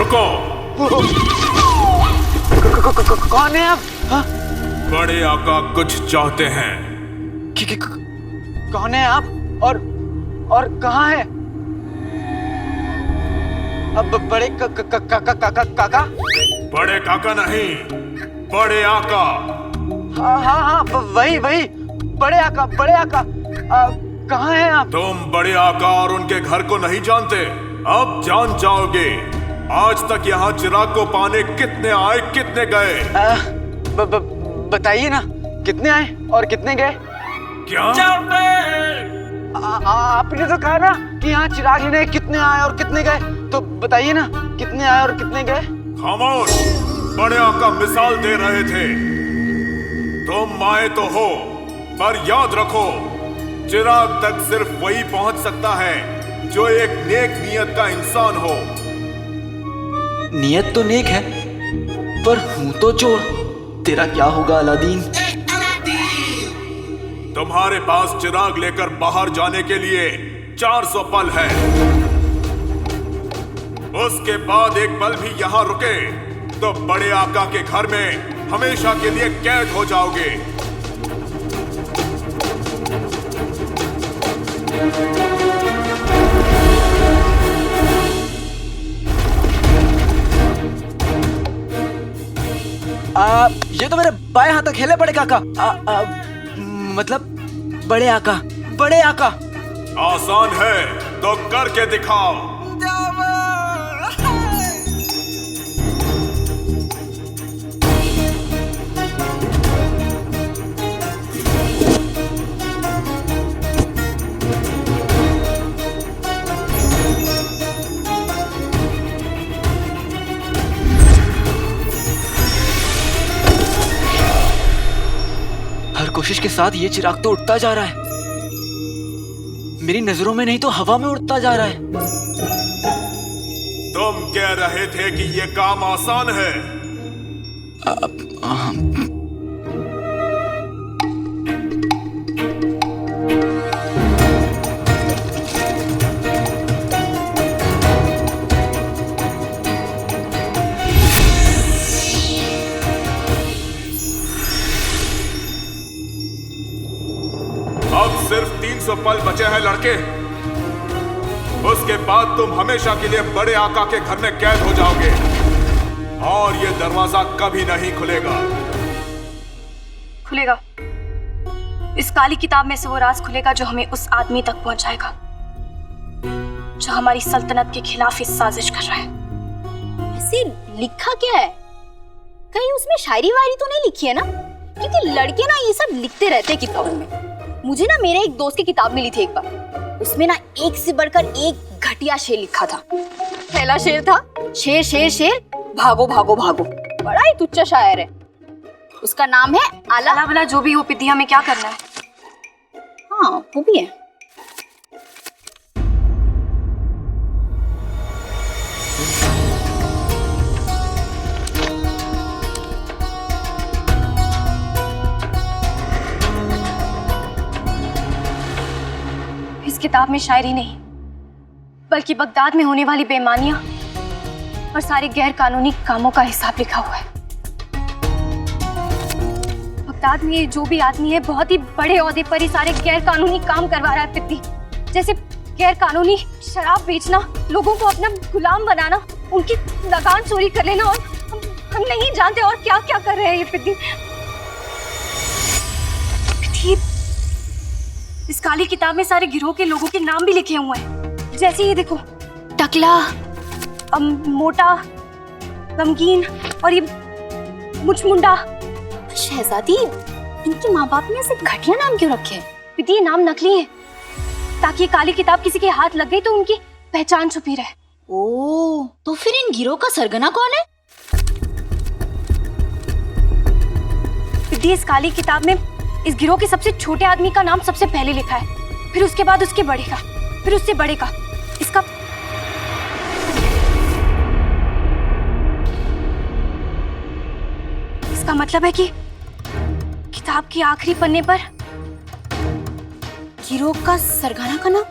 रुको। कौन है आप? हाँ? बड़े आका कुछ चाहते हैं। कौन है आप और कहाँ है? अब बड़े काका? बड़े काका नहीं, बड़े आका। हाँ, वही बड़े आका। कहाँ हैं आप? तुम बड़े आका और उनके घर को नहीं जानते, अब जान जाओगे। आज तक यहाँ चिराग को पाने कितने आए, कितने गए? बताइए ना, कितने आए और कितने गए? क्या? आपने तो कहा ना कि यहाँ चिराग लेने कितने आए और कितने गए, तो बताइए ना कितने आए और कितने गए। खामोश, बड़े आका मिसाल दे रहे थे। तुम आए तो हो, पर याद रखो, चिराग तक सिर्फ वही पहुंच सकता है जो एक नेक नियत का इंसान हो। नियत तो नेक है, पर हूं तो चोर। तेरा क्या होगा अलादीन? तुम्हारे पास चिराग लेकर बाहर जाने के लिए 400 पल है। उसके बाद एक पल भी यहाँ रुके तो बड़े आका के घर में हमेशा के लिए कैद हो जाओगे। ये तो मेरे बाएं हाथ तक खेले बड़े काका। मतलब बड़े आका। आसान है तो करके दिखाओ। हर कोशिश के साथ ये चिराग तो उठता जा रहा है। मेरी नजरों में नहीं तो हवा में उड़ता जा रहा है। तुम कह रहे थे कि ये काम आसान है। अब सिर्फ 300 पल बचे हैं लड़के। उसके बाद तुम हमेशा के लिए बड़े आका के घर में कैद हो जाओगे और ये दरवाजा कभी नहीं खुलेगा। खुलेगा। इस काली किताब में से वो राज खुलेगा जो हमें उस आदमी तक पहुंचाएगा जो हमारी सल्तनत के खिलाफ इस साजिश कर रहा है। ऐसे लिखा क्या है? कहीं उसमें शायरी वायरी तो नहीं लिखी है ना? क्योंकि लड़के ना ये सब लिखते रहते किताबों में। मुझे ना मेरे एक दोस्त की किताब मिली थी एक बार, उसमें ना एक से बढ़कर एक घटिया शेर लिखा था। पहला शेर था, शेर शेर शेर भागो भागो भागो। बड़ा ही तुच्चा शायर है। उसका नाम है आला। आला वाला जो भी हो पिद्दी, हमें क्या करना है? हाँ वो भी है। इस किताब में शायरी नहीं बल्कि बगदाद में होने वाली बेईमानियां और सारे गैर कानूनी कामों का हिसाब लिखा हुआ है। बगदाद में जो भी आदमी है बहुत ही बड़े ओहदे पर ही सारे गैर कानूनी काम करवा रहा है पिद्दी। जैसे गैर कानूनी शराब बेचना, लोगों को अपना गुलाम बनाना, उनकी लगान चोरी कर लेना, और हम नहीं जानते और क्या क्या कर रहे हैं ये पिद्दी। इस काली किताब में सारे गिरोह के लोगों के नाम भी लिखे हुए हैं। जैसे ये देखो, टकला, मोटा, गमगीन और ये मुचमुंडा। शहजादी, इनके माँ बाप ने ऐसे घटिया नाम क्यों रखे हैं? पिती, ये नाम नकली है ताकि ये काली किताब किसी के हाथ लग गई तो उनकी पहचान छुपी रहे। ओह, तो फिर इन गिरोह का सरगना कौन है? पिती, इस काली किताब में इस गिरोह के सबसे छोटे आदमी का नाम सबसे पहले लिखा है, फिर उसके बाद उसके बड़े का, फिर उससे बड़े का। इसका मतलब है कि किताब के आखिरी पन्ने पर गिरोह का सरगना का नाम।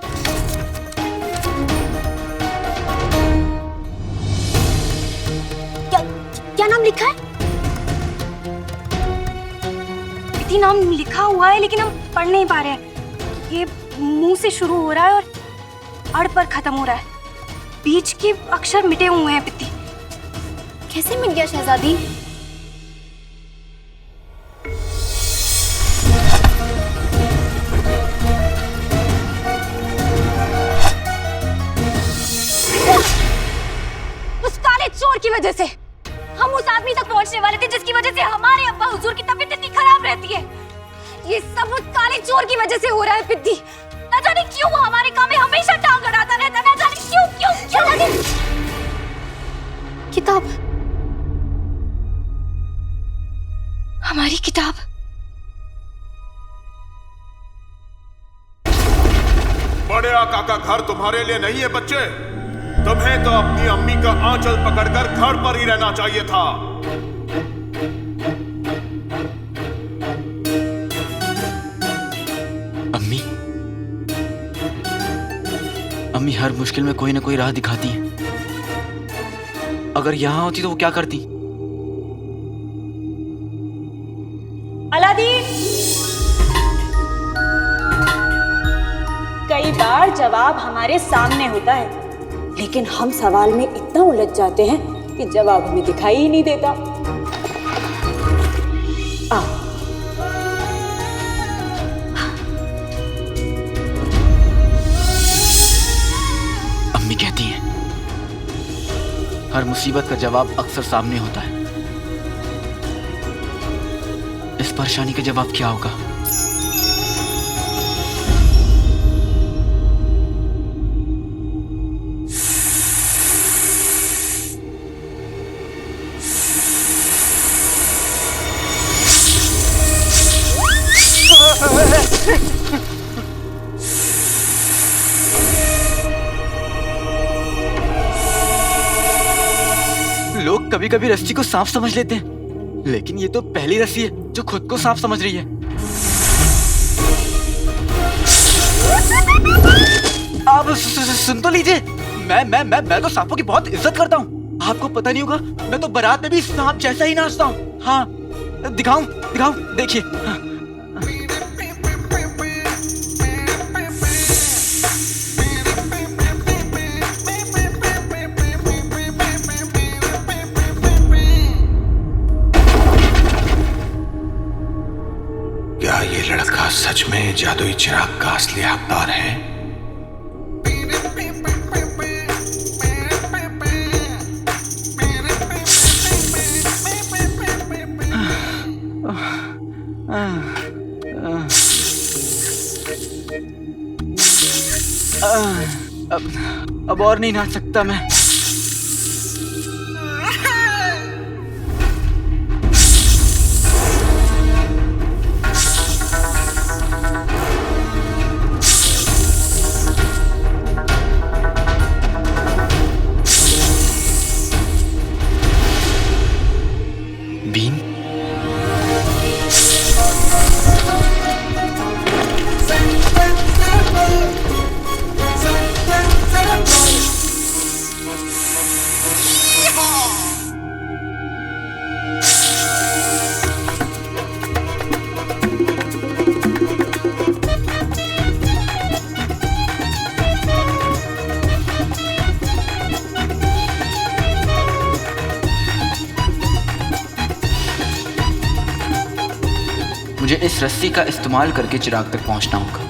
नाम लिखा है? प्रीति नाम लिखा हुआ है लेकिन हम पढ़ नहीं पा रहे हैं। ये मुंह से शुरू हो रहा है और अड़ पर खत्म हो रहा है। बीच के अक्षर मिटे हुए हैं प्रीति। कैसे मिट गया शहजादी? उस काले चोर की वजह से हम उस आदमी तक पहुंचने वाले थे जिसकी वजह से हमारे अब्बा हुजूर की तबीयत इतनी खराब रहती है। ये सब उस काले चोर की वजह से हो रहा है पिद्दी। न जाने क्यों वो हमारे काम में हमेशा टांग अड़ाता रहता है। न जाने क्यों क्यों क्यों। किताब, हमारी किताब। बड़े आका का घर तुम्हारे लिए नहीं है बच्चे। तुम्हें तो अपनी अम्मी का आंचल पकड़कर घर पर ही रहना चाहिए था। अम्मी, अम्मी हर मुश्किल में कोई ना कोई राह दिखाती है। अगर यहां होती तो वो क्या करती? अलादीन, कई बार जवाब हमारे सामने होता है लेकिन हम सवाल में इतना उलझ जाते हैं कि जवाब हमें दिखाई ही नहीं देता। अम्मी कहती हैं हर मुसीबत का जवाब अक्सर सामने होता है। इस परेशानी का जवाब क्या होगा? लोग कभी कभी रस्सी को सांप समझ लेते हैं, लेकिन ये तो पहली रस्सी है जो खुद को सांप समझ रही है। आप सुन तो लीजिए, मैं तो सांपों की बहुत इज्जत करता हूँ। आपको पता नहीं होगा, मैं तो बारात में भी सांप जैसा ही नाचता हूँ। हाँ, दिखाऊं देखिए। हाँ। क्या ये लड़का सच में जादुई चिराग का असली हकदार है? अब और नहीं नाच सकता मैं। बीन, मुझे इस रस्सी का इस्तेमाल करके चिराग तक पहुंचना होगा।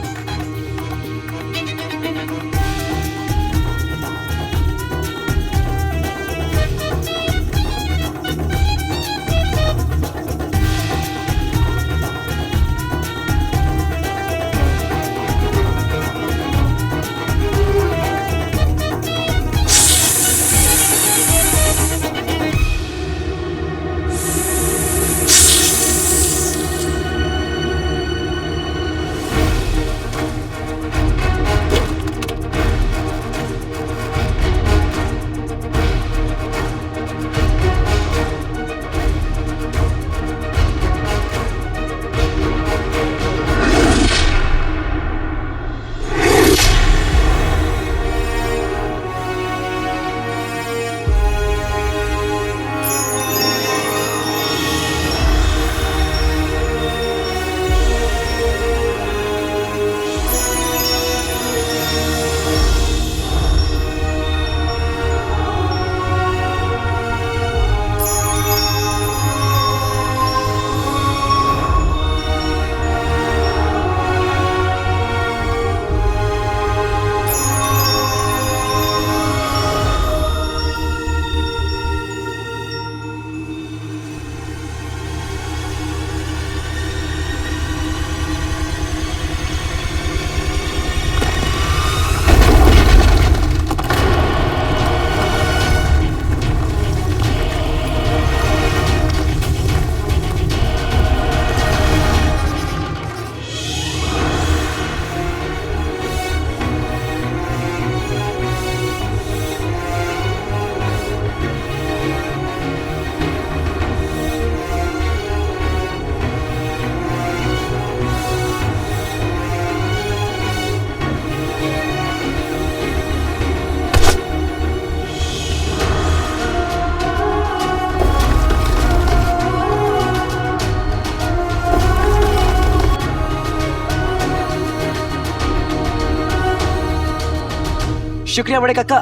शुक्रिया बड़े काका।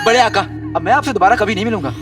बड़े आका, अब मैं आपसे दोबारा कभी नहीं मिलूंगा।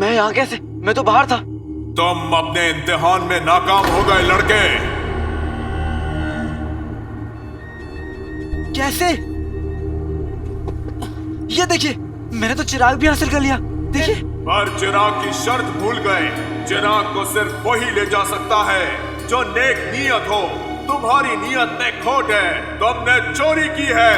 मैं यहाँ कैसे? मैं तो बाहर था। तुम अपने इम्तिहान में नाकाम हो गए लड़के। कैसे? ये देखिए, मैंने तो चिराग भी हासिल कर लिया। देखिए। पर चिराग की शर्त भूल गए। चिराग को सिर्फ वही ले जा सकता है जो नेक नियत हो। तुम्हारी नियत में खोट है, तुमने चोरी की है।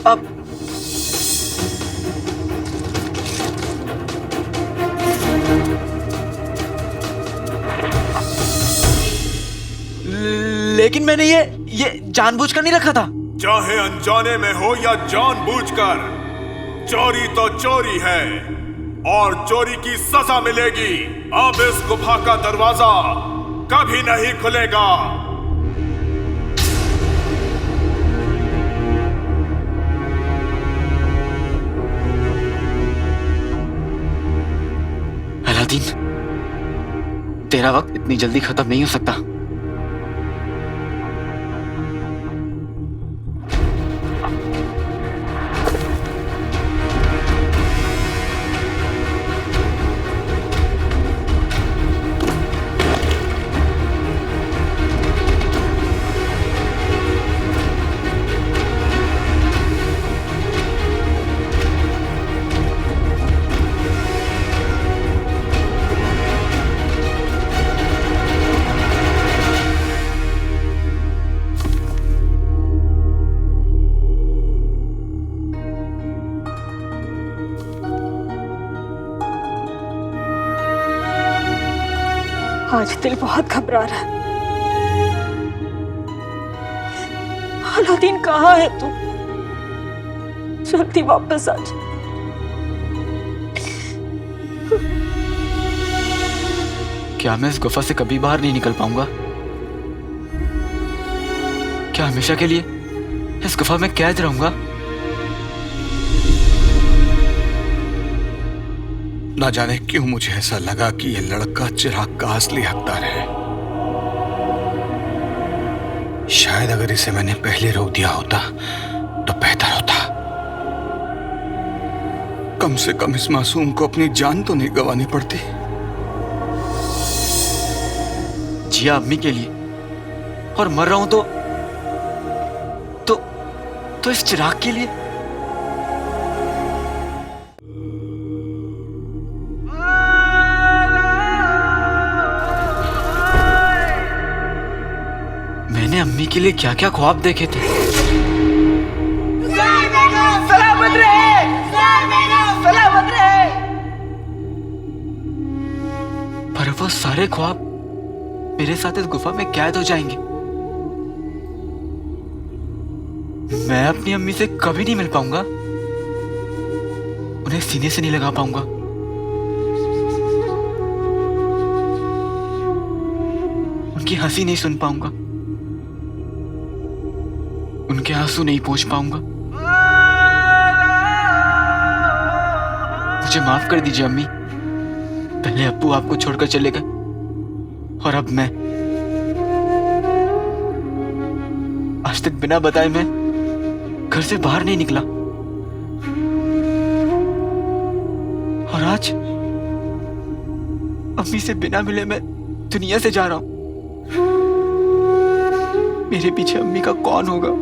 अब लेकिन मैंने ये जानबूझकर नहीं रखा था। चाहे अनजाने में हो या जानबूझकर, चोरी तो चोरी है और चोरी की सजा मिलेगी। अब इस गुफा का दरवाजा कभी नहीं खुलेगा। अलादीन, तेरा वक्त इतनी जल्दी खत्म नहीं हो सकता। आज दिल बहुत घबरा रहा है। अलादीन कहाँ है तू? जल्दी वापस आ जा। क्या मैं इस गुफा से कभी बाहर नहीं निकल पाऊंगा? क्या हमेशा के लिए इस गुफा में कैद रहूंगा? ना जाने क्यों मुझे ऐसा लगा कि यह लड़का चिराग का असली हकदार है। शायद अगर इसे मैंने पहले रोक दिया होता तो बेहतर होता। कम से कम इस मासूम को अपनी जान तो नहीं गंवानी पड़ती। जिया अम्मी के लिए, और मर रहा हूं तो इस चिराग के लिए। मैंने अम्मी के लिए क्या क्या ख्वाब देखे थे। सलामत रहे, सलामत रहे। और वो सारे ख्वाब मेरे साथ इस गुफा में कैद हो जाएंगे। मैं अपनी अम्मी से कभी नहीं मिल पाऊंगा, उन्हें सीने से नहीं लगा पाऊंगा। उनकी हंसी नहीं सुन पाऊंगा, उनके आंसू नहीं पहुंच पाऊंगा। मुझे माफ कर दीजिए अम्मी, पहले अप्पू आपको छोड़कर चले गए और अब मैं। आज तक बिना बताए मैं घर से बाहर नहीं निकला और आज अम्मी से बिना मिले मैं दुनिया से जा रहा हूं। मेरे पीछे अम्मी का कौन होगा?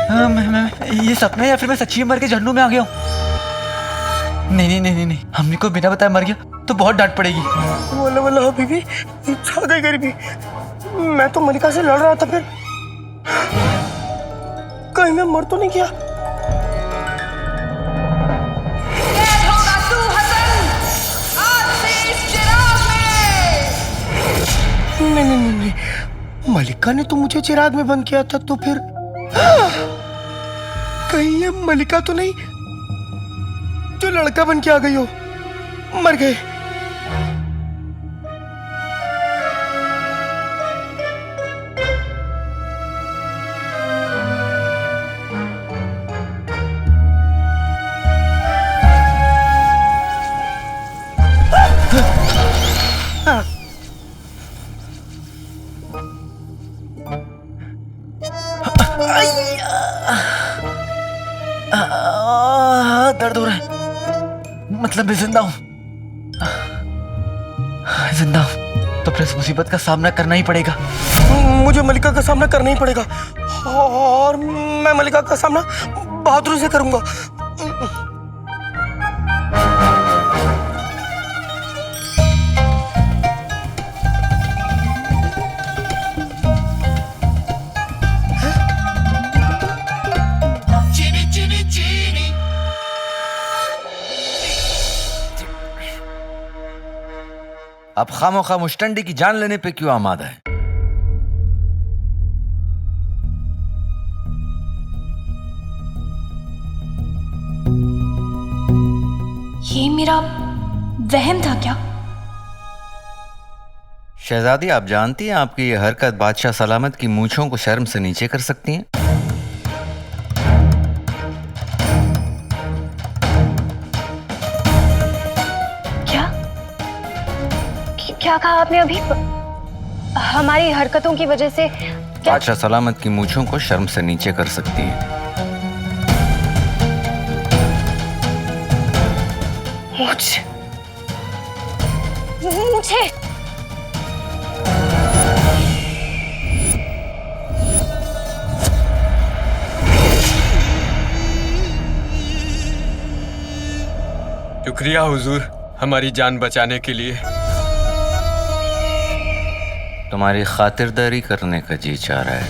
ये सपना है या फिर मैं सच्ची में मर के जहन्नुम में आ गया हूँ? नहीं, अम्मी को बिना बताए मर गया तो बहुत डांट पड़ेगी। वल्ला वल्ला हबीबी, छा गई गरीबी। मैं तो मलिका से लड़ रहा था, फिर कहीं मैं मर तो नहीं गया। नहीं, मलिका ने तो मुझे चिराग में बंद किया था, तो फिर कहीं ये मलिका तो नहीं जो लड़का बन के आ गई हो? मर गए। दर्द हो रहा है, मतलब मैं जिंदा हूँ। जिंदा हूँ तो फिर इस मुसीबत का सामना करना ही पड़ेगा। मुझे मलिका का सामना करना ही पड़ेगा, और मैं मलिका का सामना बहादुरी से करूंगा। अब खामोखा मुश्तंडी की जान लेने पे क्यों आमादा है? ये मेरा वहम था क्या? शहजादी, आप जानती हैं आपकी ये हरकत बादशाह सलामत की मूंछों को शर्म से नीचे कर सकती हैं। क्या कहा आपने अभी? हमारी हरकतों की वजह से बादशाह सलामत की मूंछों को शर्म से नीचे कर सकती है। मुझे शुक्रिया हुजूर, हमारी जान बचाने के लिए। तुम्हारी खातिरदारी करने का जी चाह रहा है।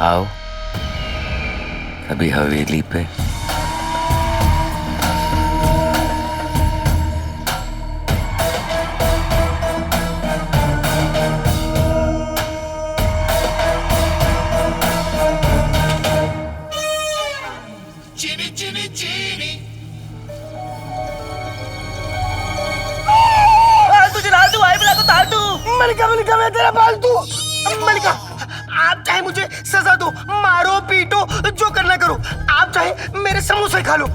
आओ कभी हवेली पे। मलिका, मलिका, मैं तेरा पालतू। मलिका, आप चाहे मुझे सजा दो, मारो पीटो, जो करना करो। आप चाहे मेरे समोसे खा लो,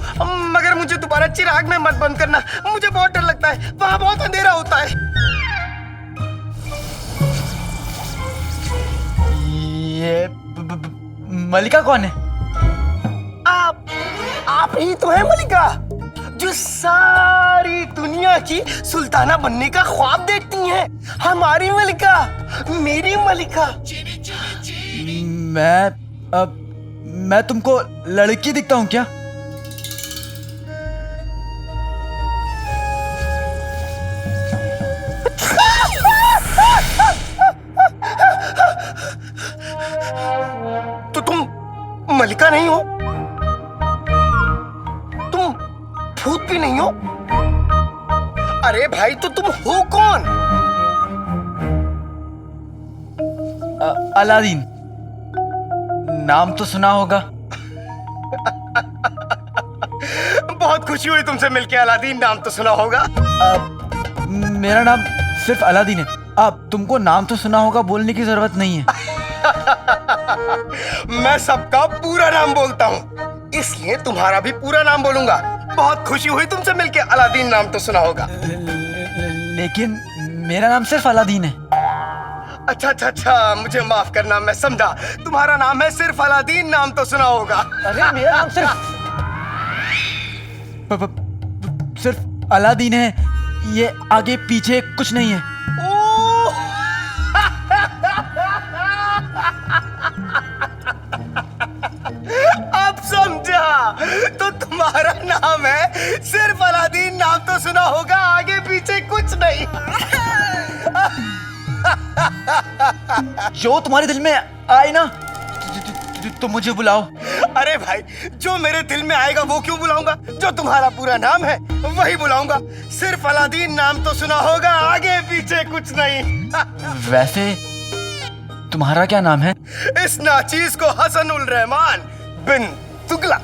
मगर मुझे दोबारा चिराग में मत बंद करना। मुझे बहुत डर लगता है, वहाँ बहुत अंधेरा होता है। ये मलिका कौन है? आप ही तो है मलिका, जो सारी दुनिया की सुल्ताना बनने का ख्वाब देखती हैं। हमारी मलिका, मेरी मलिका। मैं तुमको लड़की दिखता हूँ क्या? तो तुम मलिका नहीं हो? तुम भूत भी नहीं हो? अरे भाई, तो तुम हो कौन? अलादीन। नाम तो सुना होगा। बहुत खुशी हुई तुमसे मिलके अलादीन, नाम तो सुना होगा। मेरा नाम सिर्फ अलादीन है। अब तुमको नाम तो सुना होगा बोलने की जरूरत नहीं है। मैं सबका पूरा नाम बोलता हूँ, इसलिए तुम्हारा भी पूरा नाम बोलूंगा। बहुत खुशी हुई तुमसे मिलके अलादीन, नाम तो सुना होगा। लेकिन मेरा नाम सिर्फ अलादीन है। अच्छा, मुझे माफ करना, मैं समझा तुम्हारा नाम है सिर्फ अलादीन, नाम तो सुना होगा। अरे मेरा नाम सिर्फ अलादीन है, ये आगे पीछे कुछ नहीं है। तो तुम्हारा नाम है, सिर्फ अलादीन नाम तो सुना होगा, आगे पीछे कुछ नहीं। जो तुम्हारे दिल में आए ना तो मुझे बुलाओ। अरे भाई, जो मेरे दिल में आएगा वो क्यों बुलाऊंगा? जो तुम्हारा पूरा नाम है वही बुलाऊंगा। सिर्फ अलादीन नाम तो सुना होगा, आगे पीछे कुछ नहीं। वैसे तुम्हारा क्या नाम है? इस नाचीज को हसनुल रहमान बिन तुगलक।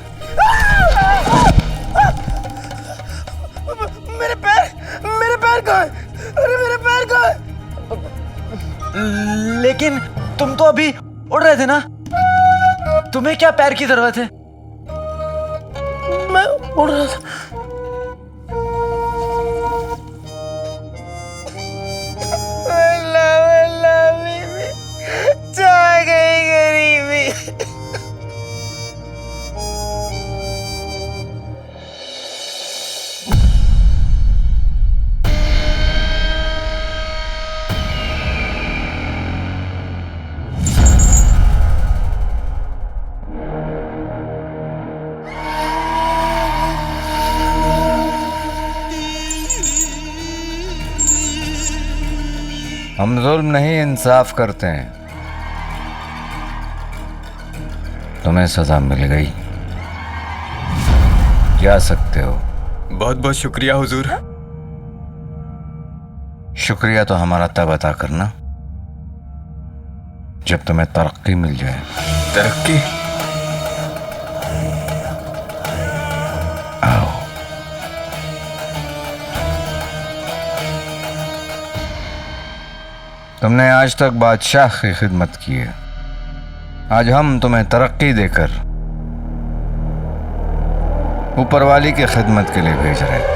मेरे पैर कहाँ है? अरे मेरे पैर कहाँ है? लेकिन तुम तो अभी उड़ रहे थे ना, तुम्हें क्या पैर की जरूरत है? मैं उड़ रहा था। जा गई गरीबी। हम जुल्म नहीं इंसाफ करते हैं। तुम्हें सजा मिल गई, जा सकते हो। बहुत बहुत शुक्रिया हुजूर। शुक्रिया तो हमारा तब अदा करना जब तुम्हें तरक्की मिल जाए। तरक्की? आओ। तुमने आज तक बादशाह की खिदमत की है, आज हम तुम्हें तरक्की देकर ऊपर वाली की खिदमत के लिए भेज रहे हैं।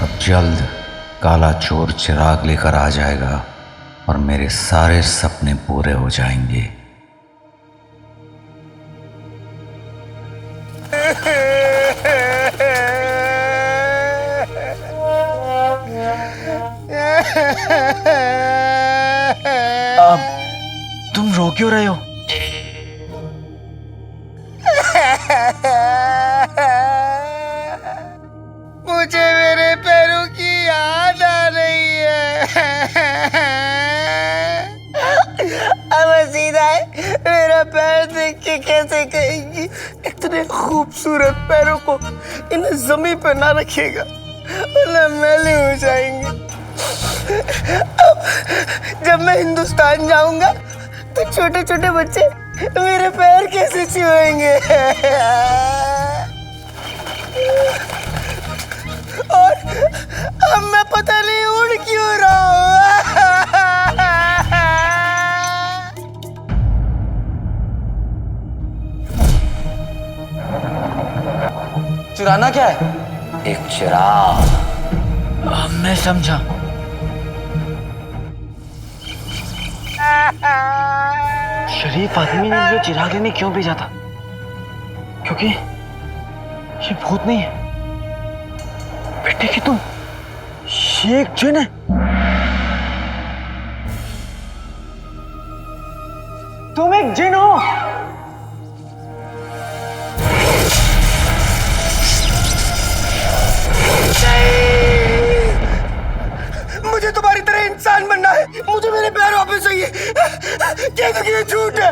अब जल्द काला चोर चिराग लेकर आ जाएगा और मेरे सारे सपने पूरे हो जाएंगे। अब तुम रो क्यों रहे हो? मुझे मेरे पैरों की याद आ रही है। अब सीधा है, मेरा पैर देख के कैसे कहेगी इतने खूबसूरत पैरों को इन्हें जमीन पर ना रखिएगा वरना मैले हो जाएंगे। अब जब मैं हिंदुस्तान जाऊंगा तो छोटे छोटे बच्चे मेरे पैर कैसे छुएंगे? और अब मैं पता नहीं उड़ क्यों रहा हूँ। चुराना क्या है? एक चिराग। मैं समझा। शरीफ आदमी ने मुझे चिराग लेने क्यों भेजा था? क्योंकि ये भूत नहीं है बेटे कि तुम, ये एक जिन है। तुम एक जिन हो। मुझे तुम्हारी तरह इंसान बनना है, मुझे मेरे पैर वापस चाहिए। क्या तो ये झूठ है?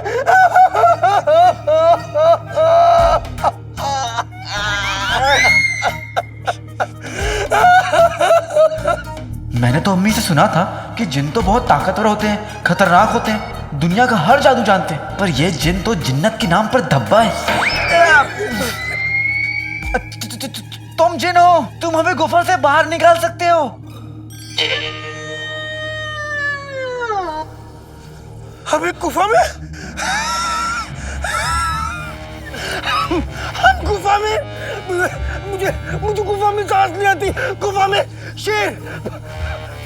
मैंने तो अम्मी से सुना था कि जिन तो बहुत ताकतवर होते हैं, खतरनाक होते हैं, दुनिया का हर जादू जानते हैं, पर ये जिन तो जिन्नत के नाम पर धब्बा है। तुम जिन हो, तुम हमें गुफा से बाहर निकाल सकते हो। हमें गुफा में? हम गुफा में? मुझे गुफा में सांस नहीं आती। गुफा में शेर,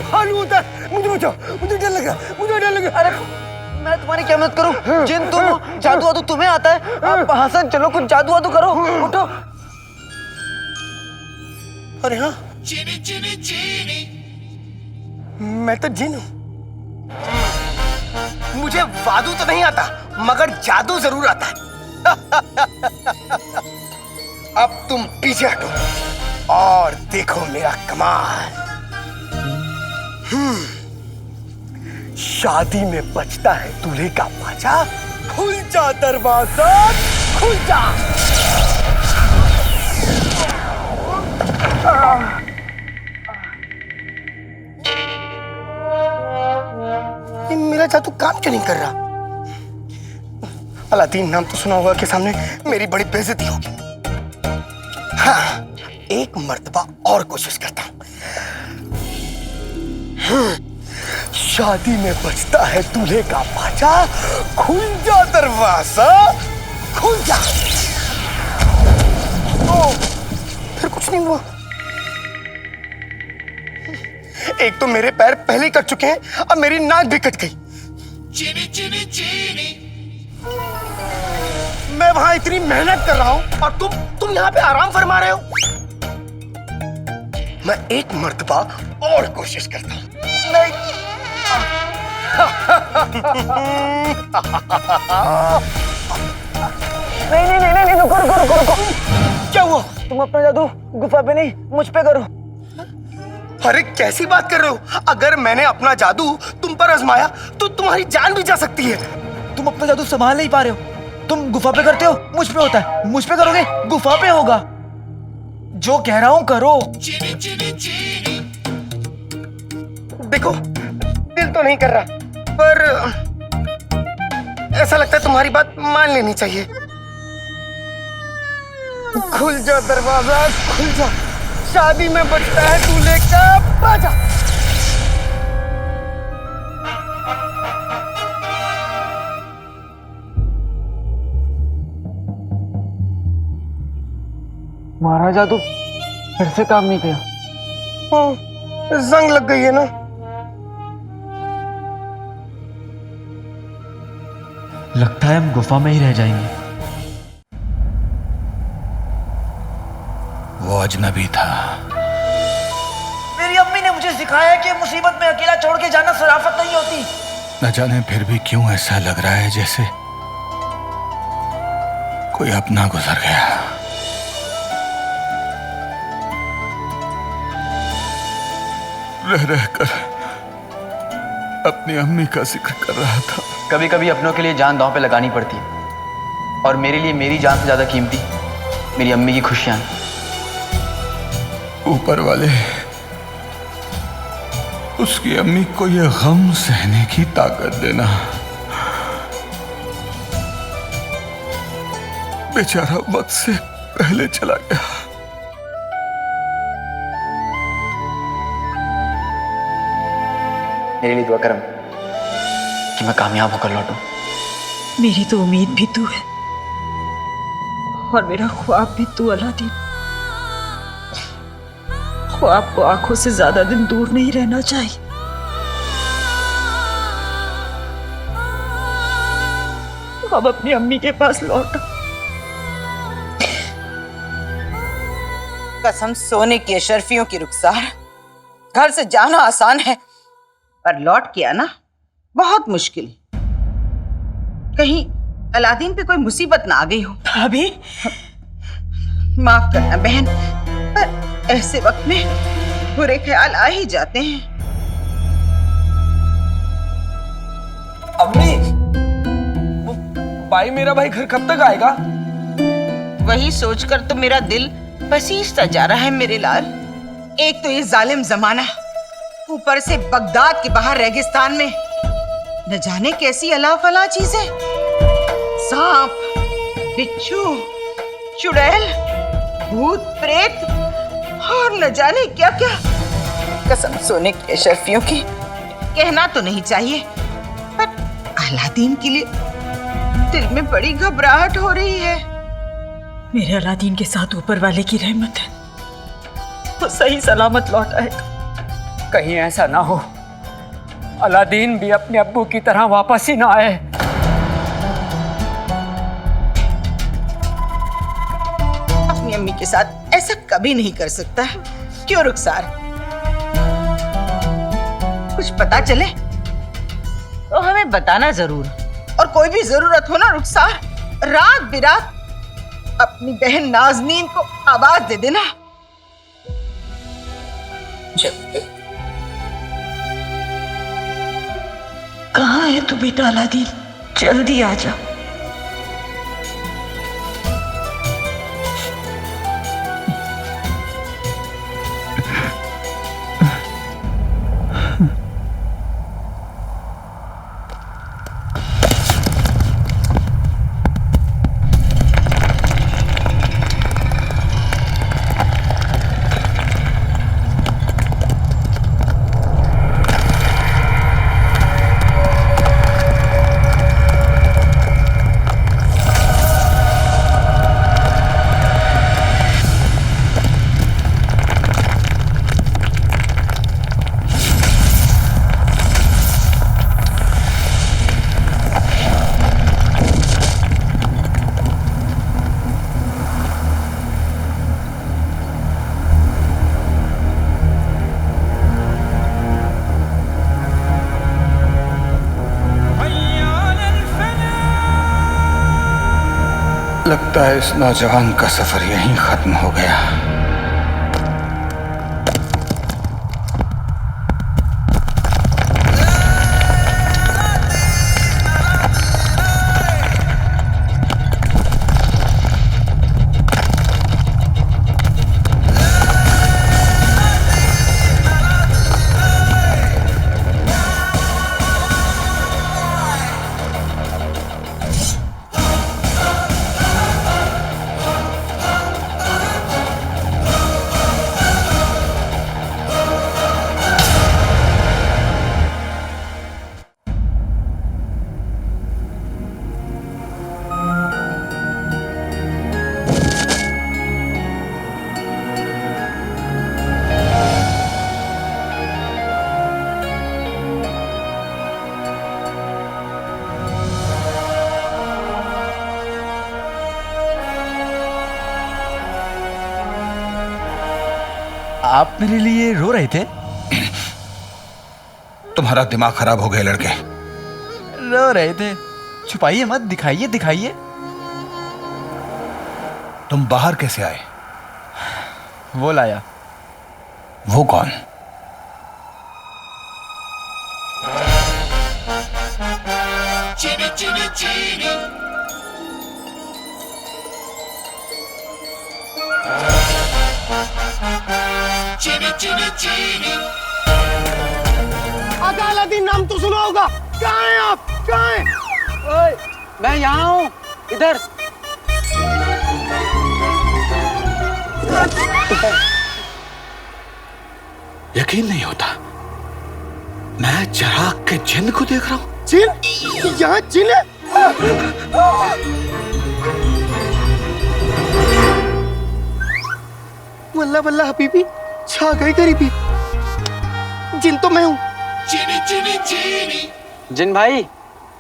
भालू होता है। मुझे बचाओ, मुझे डर लग रहा है, मुझे डर लग रहा है। अरे मैं तुम्हारी क्या मदद करूं? जिन तुम हो, जादू वादू तुम्हें आता है। आप हसन चलो कुछ जादू वादू करो, उठो। अरे हाँ, मैं तो जिन हूं। मुझे वादू तो नहीं आता, मगर जादू जरूर आता है। अब तुम पीछे हटो और देखो मेरा कमाल। शादी में बजता है दूल्हे का बाजा, खुल जा दरवाजा, खुल जा। ये मेरा जादू काम क्यों नहीं कर रहा? अलादीन नाम तो सुना होगा कि सामने मेरी बड़ी बेइज्जती होगी। हाँ, एक मर्तबा और कोशिश करता हूं। शादी में बजता है दूल्हे का बाजा, खुल जा दरवाजा, खुल जा। ओ, फिर कुछ नहीं हुआ। एक तो मेरे पैर पहले ही कट चुके हैं, अब मेरी नाक भी कट गई। मैं वहां इतनी मेहनत कर रहा हूं और तुम यहां पे आराम फरमा रहे हो। मैं एक मर्तबा और कोशिश करता हूं। नहीं, रुको। क्या हुआ? तुम अपना जादू गुफा पे नहीं, मुझ पे करो। अरे कैसी बात कर रहे हो? अगर मैंने अपना जादू तुम पर आजमाया तो तुम्हारी जान भी जा सकती है। तुम अपना जादू संभाल नहीं पा रहे हो। तुम गुफा पे करते हो, मुझ पे होता है। मुझ पे करोगे, गुफा पे होगा। जो कह रहा हूं करो। देखो, दिल तो नहीं कर रहा, पर ऐसा लगता है तुम्हारी बात मान लेनी चाहिए। खुल जा दरवाजा, खुल जा। शादी में बजता है दूल्हे का बाजा। तुम्हारा जादू फिर से काम नहीं किया। जंग लग गई है ना। लगता है हम गुफा में ही रह जाएंगे। वो अजनबी था। मेरी अम्मी ने मुझे सिखाया कि मुसीबत में अकेला छोड़ के जाना शराफत नहीं होती। न जाने फिर भी क्यों ऐसा लग रहा है जैसे कोई अपना गुजर गया। रह रहकर अपनी अम्मी का जिक्र कर रहा था। कभी कभी अपनों के लिए जान दांव पे लगानी पड़ती है, और मेरे लिए मेरी जान से ज्यादा कीमती मेरी अम्मी की खुशियां। ऊपर वाले उसकी अम्मी को यह गम सहने की ताकत देना। बेचारा वक्त से पहले चला गया। मेरे लिए दुआ करम कि मैं कामयाब होकर लौटूं। मेरी तो उम्मीद भी तू है और मेरा ख्वाब भी तू अलादीन। ख्वाब को आंखों से ज्यादा दिन दूर नहीं रहना चाहिए। अब अपनी अम्मी के पास लौटा। कसम सोने की अशरफियों की रुखसार, घर से जाना आसान है पर लौट के आना बहुत मुश्किल। कहीं अलादीन पे कोई मुसीबत ना आ गई हो। भाभी, माफ करना बहन, पर ऐसे वक्त में बुरे ख्याल आ ही जाते हैं। अम्मी, भाई मेरा भाई घर कब तक आएगा? वही सोचकर तो मेरा दिल पसीजता जा रहा है मेरे लाल। एक तो ये जालिम जमाना, ऊपर से बगदाद के बाहर रेगिस्तान में न जाने कैसी अला फला चीजें, सांप, बिच्छू, चुड़ैल, भूत प्रेत और न जाने क्या क्या। कसम सोने की अशरफियों की, कहना तो नहीं चाहिए पर अलादीन के लिए दिल में बड़ी घबराहट हो रही है। मेरे अलादीन के साथ ऊपर वाले की रहमत है, वो सही सलामत लौट आएगा। कहीं ऐसा ना हो अलादीन भी अपने अब्बू की तरह वापस ही ना आए। अपनी अम्मी के साथ ऐसा कभी नहीं कर सकता। क्यों रुखसार? कुछ पता चले तो हमें बताना जरूर, और कोई भी जरूरत हो ना रुखसार, रात बिरात अपनी बहन नाजनीन को आवाज दे देना। कहाँ है तू बेटा अलादीन? जल्दी आ जा। लगता है इस नौजवान का सफर यहीं खत्म हो गया। आप मेरे लिए रो रहे थे? तुम्हारा दिमाग खराब हो गया लड़के। रो रहे थे? छुपाइए मत, दिखाइए दिखाइए। तुम बाहर कैसे आए? वो लाया। वो कौन? चीनी चीनी चीनी चीनी चीनी चीनी। अलादीन नाम तो सुना होगा। कहाँ हैं आप? कहाँ हैं? ओए, मैं यहाँ हूँ, इधर। यकीन नहीं होता, मैं चिराग के जिन को देख रहा हूँ। जिन? यहाँ जिन है? वल्ला वल्ला हबीबी, छा गई गरीबी। जिन तो मैं हूँ। चीनी चीनी चीनी। जिन भाई,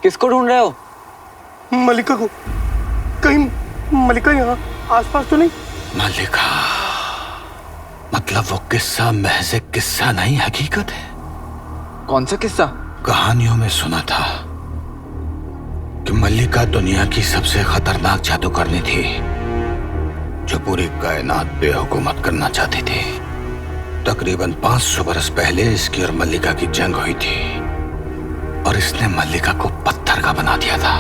किसको ढूंढ रहे हो? मलिका को। कहीं मलिका यहाँ आसपास तो नहीं? मलिका मतलब वो किस्सा महज एक किस्सा नहीं, हकीकत है। कौन सा किस्सा? कहानियों में सुना था कि मल्लिका दुनिया की सबसे खतरनाक जादूगरनी थी, जो पूरी कायनात पे हुकूमत करना चाहती थी। तकरीबन 500 बरस पहले इसकी और मल्लिका की जंग हुई थी और इसने मल्लिका को पत्थर का बना दिया था।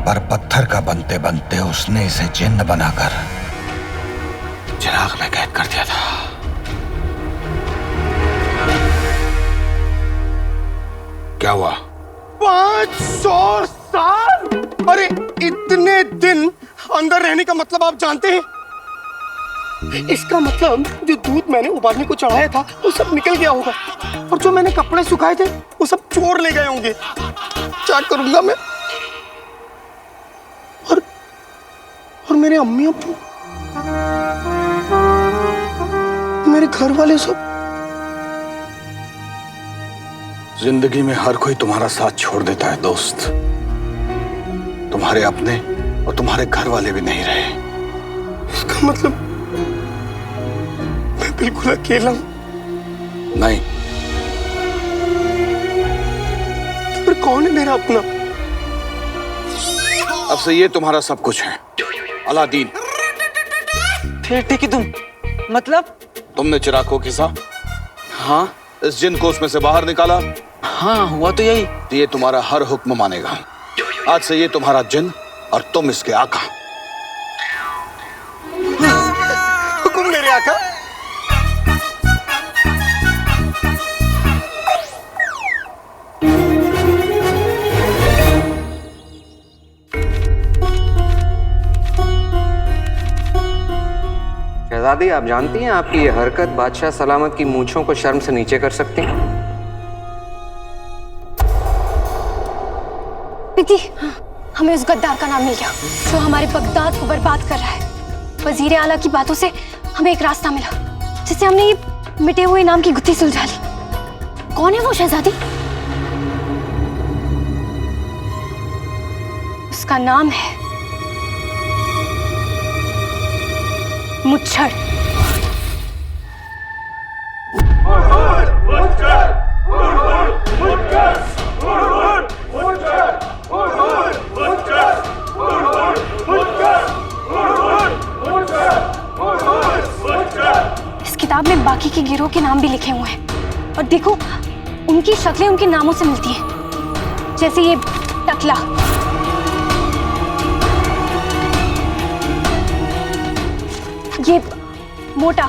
पर पत्थर का बनते बनते उसने इसे जिन्न बनाकर चिराग में कैद कर दिया था। क्या हुआ? 500 साल? अरे इतने दिन अंदर रहने का मतलब आप जानते हैं? इसका मतलब जो दूध मैंने उबालने को चढ़ाया था वो सब निकल गया होगा, और जो मैंने कपड़े सुखाए थे वो सब चोर ले गए होंगे। क्या करूंगा मैं? और मेरे अम्मी अब्बू मेरे घर वाले सब। जिंदगी में हर कोई तुम्हारा साथ छोड़ देता है दोस्त। तुम्हारे अपने और तुम्हारे घर वाले भी नहीं रहे। इसका मतलब मैं बिल्कुल अकेला हूं? नहीं। तो फिर कौन है मेरा अपना? अब से ये तुम्हारा सब कुछ है। अलादीन। फिर ठीक है तुम मतलब? तुमने चिराग को खींचा, हाँ। इस जिन को उसमें से बाहर निकाला, हाँ हुआ तो यही। तो ये तुम्हारा हर हुक्म मानेगा। आज से ये तुम्हारा जिन और तुम इसके आका। हुक्म मेरे आका। शहजादी, आप जानती हैं आपकी ये हरकत बादशाह सलामत की मूंछों को शर्म से नीचे कर सकती है। दीदी, हमें उस गद्दार का नाम मिल गया जो हमारे बगदाद को बर्बाद कर रहा है। वजीर आला की बातों से हमें एक रास्ता मिला जिससे हमने ये मिटे हुए नाम की गुत्थी सुलझा ली। कौन है वो शहजादी? उसका नाम है मुच्छड़। इस किताब में बाकी के गिरोह के नाम भी लिखे हुए हैं और देखो उनकी शक्लें उनके नामों से मिलती हैं। जैसे ये टकला, ये मोटा,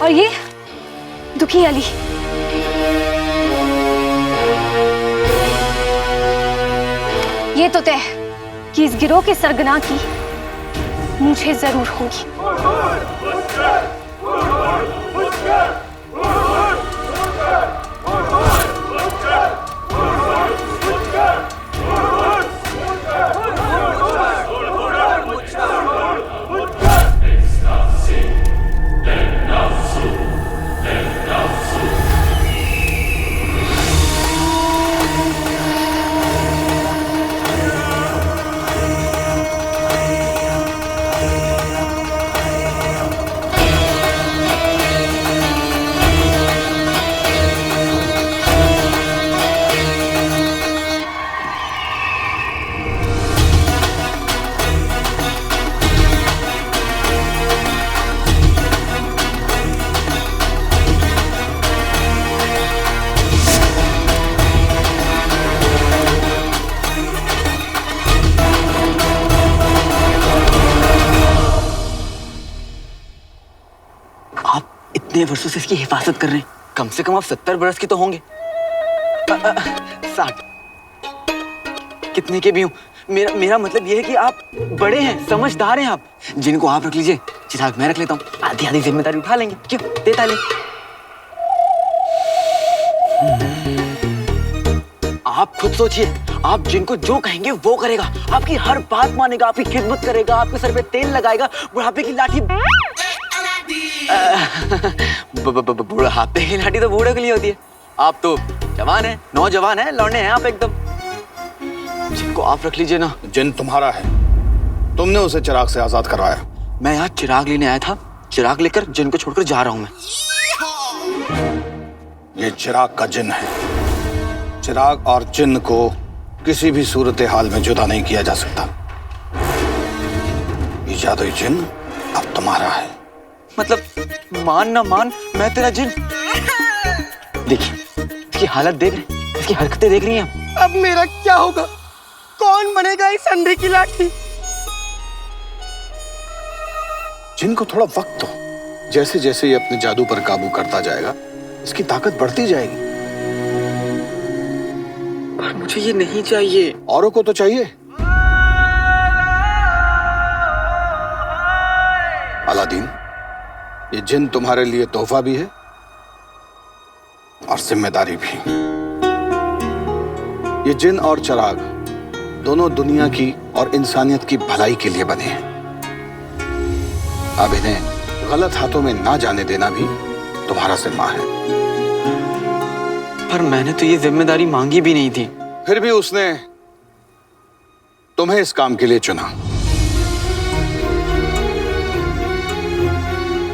और ये दुखी अली। ये तो तय है कि इस गिरोह के सरगना की मुझे जरूर होगी। इतने वर्षों से इसकी हिफाजत कर रहे हैं, कम से कम आप 70 बरस के तो होंगे। 60 कितने के भी हूँ, मेरा मतलब ये है कि आप बड़े हैं, समझदार हैं आप। जिनको आप रख लीजिए, चिराग मैं रख लेता हूँ, आधी आधी जिम्मेदारी उठा लेंगे। क्यों, देता ले। आप खुद सोचिए, आप जिनको जो कहेंगे वो करेगा, आपकी हर बात मानेगा, आपकी खिदमत करेगा, आपके सर पे तेल लगाएगा, बुढ़ापे की लाठी बुढ़ापे की लाठी तो बूढ़े के लिए होती है। आप तो जवान हैं, नौजवान हैं, लौंडे हैं आप एकदम। जिनको आप रख लीजिए ना। जिन तुम्हारा है, तुमने उसे चिराग से आजाद करवाया। मैं यहाँ चिराग लेने आया था, चिराग लेकर जिन को छोड़कर जा रहा हूँ मैं। ये चिराग का जिन है। चिराग और जिन को किसी भी सूरत हाल में जुदा नहीं किया जा सकता। ये जादुई जिन अब तुम्हारा है। मतलब मान ना मान, मैं तेरा जिन। देखिए इसकी हालत देख रहे, इसकी हरकतें देख रही हैं। अब मेरा क्या होगा? कौन बनेगा इस अंधे की लाठी? जिन को थोड़ा वक्त दो, जैसे जैसे ये अपने जादू पर काबू करता जाएगा, इसकी ताकत बढ़ती जाएगी। पर मुझे ये नहीं चाहिए। औरों को तो चाहिए। अलादीन, ये जिन तुम्हारे लिए तोहफा भी है और जिम्मेदारी भी। ये जिन और चिराग दोनों दुनिया की और इंसानियत की भलाई के लिए बने हैं। अब इन्हें गलत हाथों में ना जाने देना भी तुम्हारा जिम्मा है। पर मैंने तो ये जिम्मेदारी मांगी भी नहीं थी। फिर भी उसने तुम्हें इस काम के लिए चुना।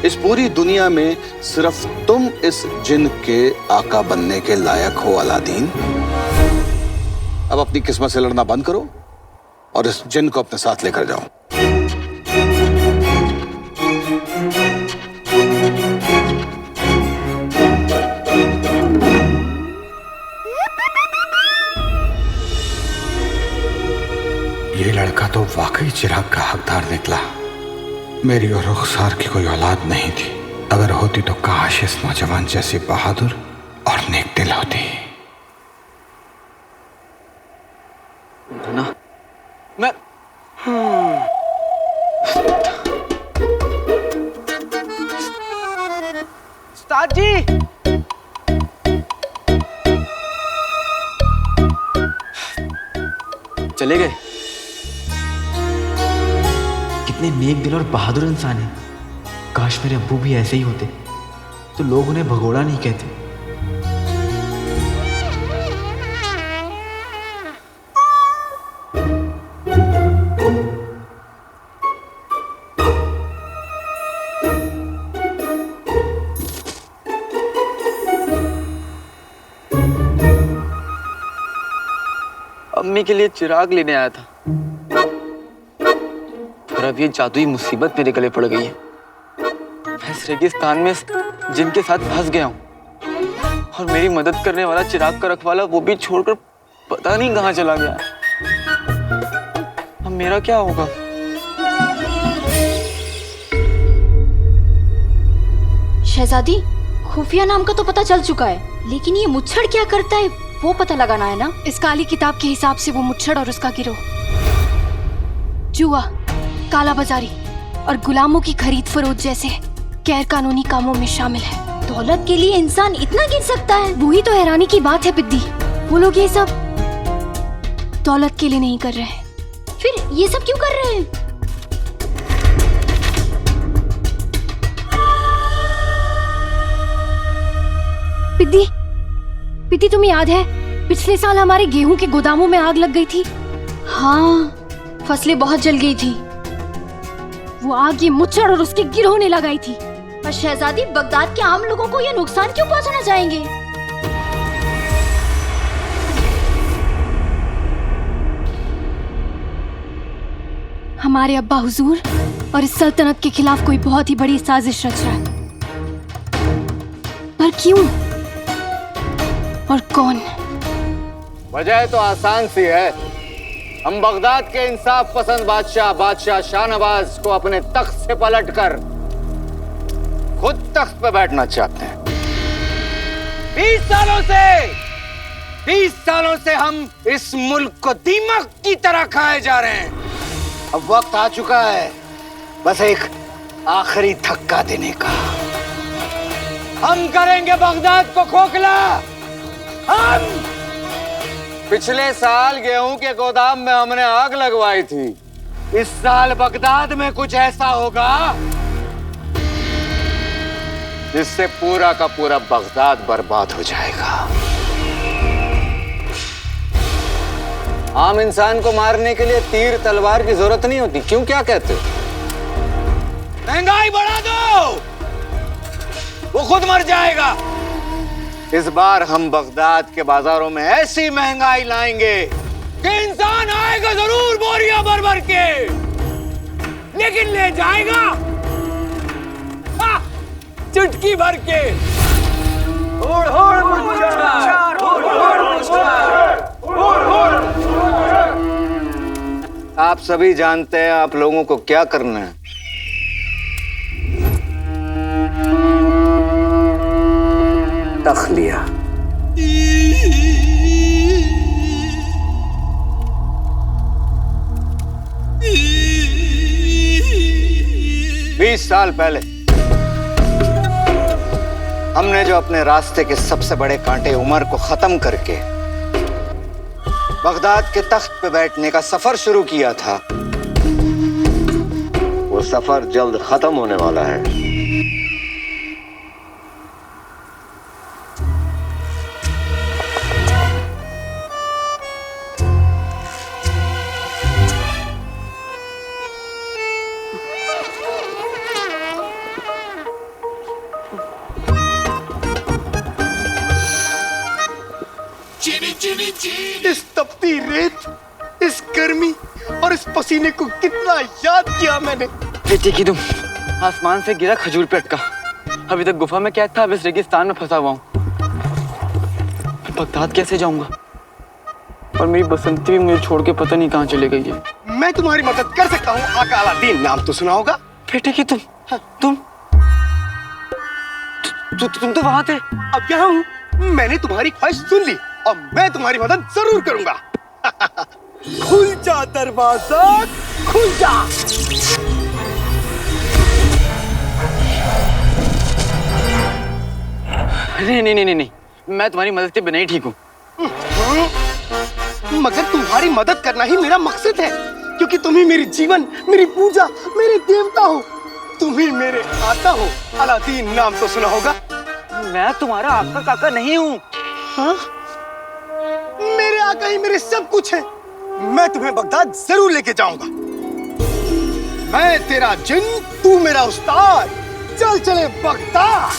इस पूरी दुनिया में सिर्फ तुम इस जिन के आका बनने के लायक हो अलादीन। अब अपनी किस्मत से लड़ना बंद करो और इस जिन को अपने साथ लेकर जाओ। ये लड़का तो वाकई चिराग का हकदार निकला। मेरी और रुखसार की कोई औलाद नहीं थी। अगर होती तो काश इस नौजवान जैसी बहादुर और नेक दिल होती। ना मैं उस्ताद जी, चले गए। कितने नेक दिल और बहादुर इंसान हैं। काश मेरे अब्बू भी ऐसे ही होते तो लोग उन्हें भगोड़ा नहीं कहते। अम्मी के लिए चिराग लेने आया था, पर अब ये जादुई मुसीबत मेरे गले पड़ गई है। मैं इस रेगिस्तान में जिनके साथ फंस गया हूँ और मेरी मदद करने वाला चिराग का रखवाला वो भी छोड़कर पता नहीं कहाँ चला गया। अब मेरा क्या होगा? शहजादी, खुफिया नाम का तो पता चल चुका है, लेकिन ये मुच्छड़ क्या करता है वो पता लगाना है ना। इस काली किताब के हिसाब से वो मुच्छड़ और उसका गिरोह जुआ, काला बाजारी और गुलामों की खरीद फरोख्त जैसे गैर कानूनी कामों में शामिल है। दौलत के लिए इंसान इतना गिर सकता है? वही तो हैरानी की बात है पिद्दी। वो लोग ये सब दौलत के लिए नहीं कर रहे हैं। फिर ये सब क्यों कर रहे हैं? पिद्दी, पिद्दी तुम्हें याद है पिछले साल हमारे गेहूं के गोदामों में आग लग गई थी? हाँ, फसलें बहुत जल गई थी। वो आग ये मुच्छड़ और उसके गिरोह ने लगाई थी। पर शहजादी, बगदाद के आम लोगों को ये नुकसान क्यों पहुंचाना चाहेंगे? हमारे अब्बा हुजूर और इस सल्तनत के खिलाफ कोई बहुत ही बड़ी साजिश रच रहा है। पर क्यों और कौन? वजह तो आसान सी है। हम बगदाद के इंसाफ पसंद बादशाह शाहनवाज को अपने तख्त से पलटकर खुद तख्त पे बैठना चाहते हैं। 20 सालों से हम इस मुल्क को दीमक की तरह खाए जा रहे हैं। अब वक्त आ चुका है बस एक आखिरी धक्का देने का। हम करेंगे बगदाद को खोखला। हम पिछले साल गेहूं के गोदाम में हमने आग लगवाई थी। इस साल बगदाद में कुछ ऐसा होगा जिससे पूरा का पूरा बगदाद बर्बाद हो जाएगा। आम इंसान को मारने के लिए तीर तलवार की जरूरत नहीं होती। क्यों, क्या कहते हो? महंगाई बढ़ा दो, वो खुद मर जाएगा। इस बार हम बगदाद के बाजारों में ऐसी महंगाई लाएंगे कि इंसान आएगा जरूर बोरियां भर भर के, लेकिन ले जाएगा चुटकी भर के। आप सभी जानते हैं आप लोगों को क्या करना है। तख्लिया। 20 साल पहले हमने जो अपने रास्ते के सबसे बड़े कांटे उमर को खत्म करके बगदाद के तख्त पे बैठने का सफर शुरू किया था, वो सफर जल्द खत्म होने वाला है। इस तपती रेत, इस गर्मी और इस पसीने को कितना याद किया मैंने। बेटी की तुम आसमान से गिरा खजूर पे अटका। अभी तक गुफा में कैद था, अब इस रेगिस्तान में फंसा हुआ हूँ। मैं बगदाद कैसे जाऊंगा? और मेरी बसंती भी मुझे छोड़ के पता नहीं कहाँ चले गई है। मैं तुम्हारी मदद कर सकता हूँ। आका अलादीन नाम तो सुना होगा। बेटे की तुम तो वहां थे। अब यहाँ हूँ। मैंने तुम्हारी ख्वाहिश सुन ली और मैं तुम्हारी मदद जरूर करूंगा। खुल जा दरवाजा, खुल जा। नहीं, मैं तुम्हारी मदद के बिना ही ठीक हूँ। मगर तुम्हारी मदद करना ही मेरा मकसद है, क्योंकि तुम ही मेरी जीवन, मेरी पूजा, मेरे देवता हो। तुम ही मेरे आका हो। अलादीन नाम तो सुना होगा। मैं तुम्हारा आपका काका नहीं हूँ। हाँ? मेरे आका ही मेरे सब कुछ है। मैं तुम्हें बगदाद जरूर लेके जाऊंगा। मैं तेरा जिन, तू मेरा उस्ताद। चल चले बगदाद।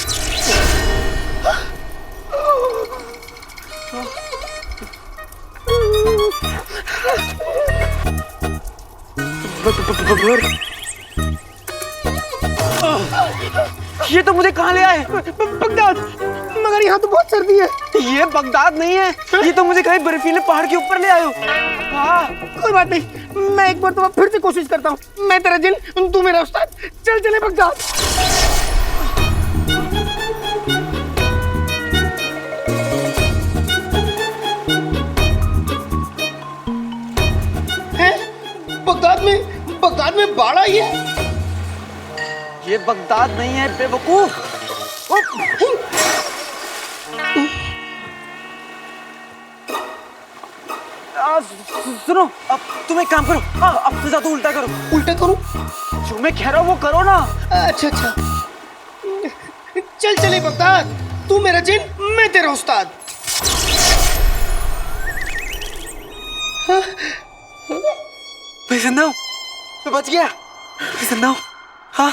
ये तो मुझे कहाँ ले आए? बगदाद। मगर यहाँ तो बहुत सर्दी है। ये बगदाद नहीं है, ये तो मुझे कहीं बर्फीले पहाड़ के ऊपर ले आए हो। हाँ, कोई बात नहीं। मैं एक बार तो फिर से कोशिश करता हूँ। मैं तेरा जिन, तू मेरा उस्ताद। चल चले बगदाद। बगदाद में बाढ़ आई है। ये बगदाद नहीं है बेवकूफ। सुनो, अब तुम एक काम करो, अब से ज्यादा उल्टा करो। उल्टा करूं? जो मैं कह रहा हूँ वो करो ना। अच्छा। चल चले बगदाद। तू मेरा जिन, मैं तेरा उस्ताद। मैं जिंदा हूँ, मैं बच गया। मैं जिंदा हूँ। हाँ।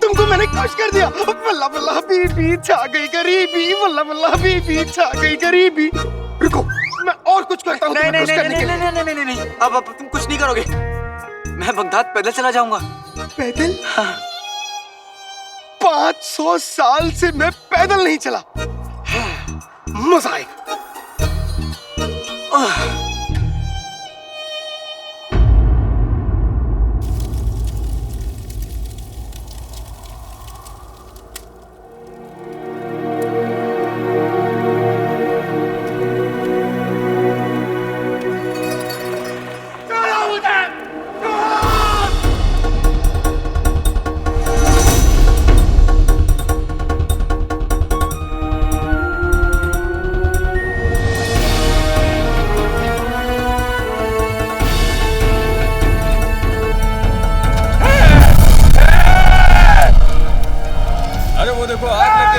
तुमको मैंने खुश कर दिया। वल्ला वल्ला बीबी छा गई गरीबी, वल्ला वल्ला बीबी छा गई गरीबी। रुको, मैं और कुछ करता हूँ। नहीं। अब तुम कुछ नहीं करोगे। मैं बगदाद पैदल चला जाऊंगा। पैदल? हाँ। 500 साल से मैं पैदल नहीं चला। मजा आएगा।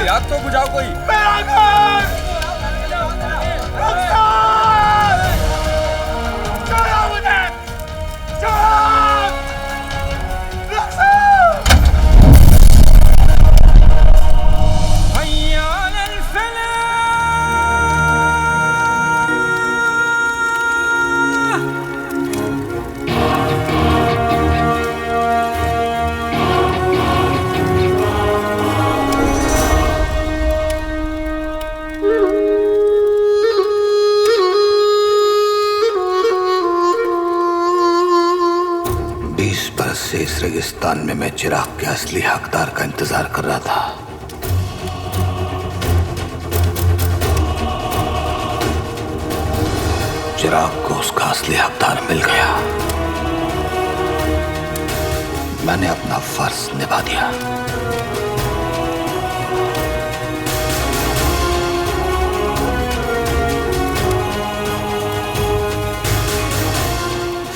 आग तो बुझाओ कोई। से इस रेगिस्तान में मैं चिराग के असली हकदार का इंतजार कर रहा था। चिराग को उसका असली हकदार मिल गया। मैंने अपना फर्ज निभा दिया।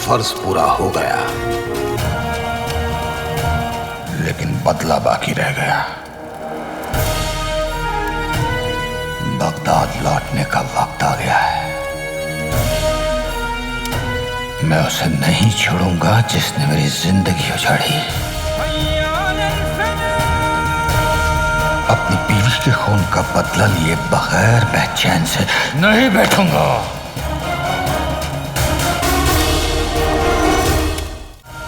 फर्ज पूरा हो गया, लेकिन बदला बाकी रह गया। बगदाद लौटने का वक्त आ गया है। मैं उसे नहीं छोड़ूंगा जिसने मेरी जिंदगी उजाड़ी। अपनी बीवी के खून का बदला लिए बगैर मैं चैन से नहीं बैठूंगा।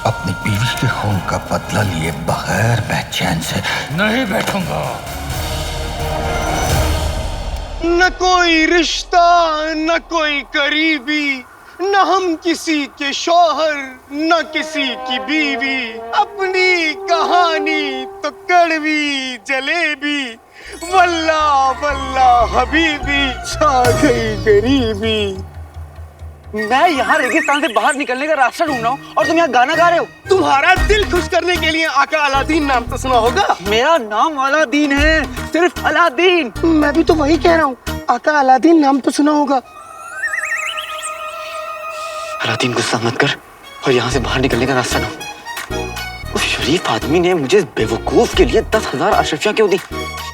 अपनी बीवी के खून का बदला लिए बगैर मैं चैन से नहीं बैठूंगा। न कोई रिश्ता, न कोई करीबी, न हम किसी के शौहर, न किसी की बीवी। अपनी कहानी तो कड़वी जलेबी, वल्ला वल्ला हबीबी, छा गई गरीबी। मैं यहाँ रेगिस्तान से बाहर निकलने का रास्ता ढूंढ रहा हूँ और तुम यहाँ गाना गा रहे हो। तुम्हारा दिल खुश करने के लिए आका अलादीन नाम तो सुना होगा। मेरा नाम अलादीन है, सिर्फ अलादीन। मैं भी तो वही कह रहा हूँ, आका अलादीन नाम तो सुना होगा। अलादीन, गुस्सा मत कर और यहाँ से बाहर निकलने का रास्ता ढूंढ। उस शरीफ आदमी ने मुझे बेवकूफ के लिए 10,000 अशरफियाँ क्यों दी?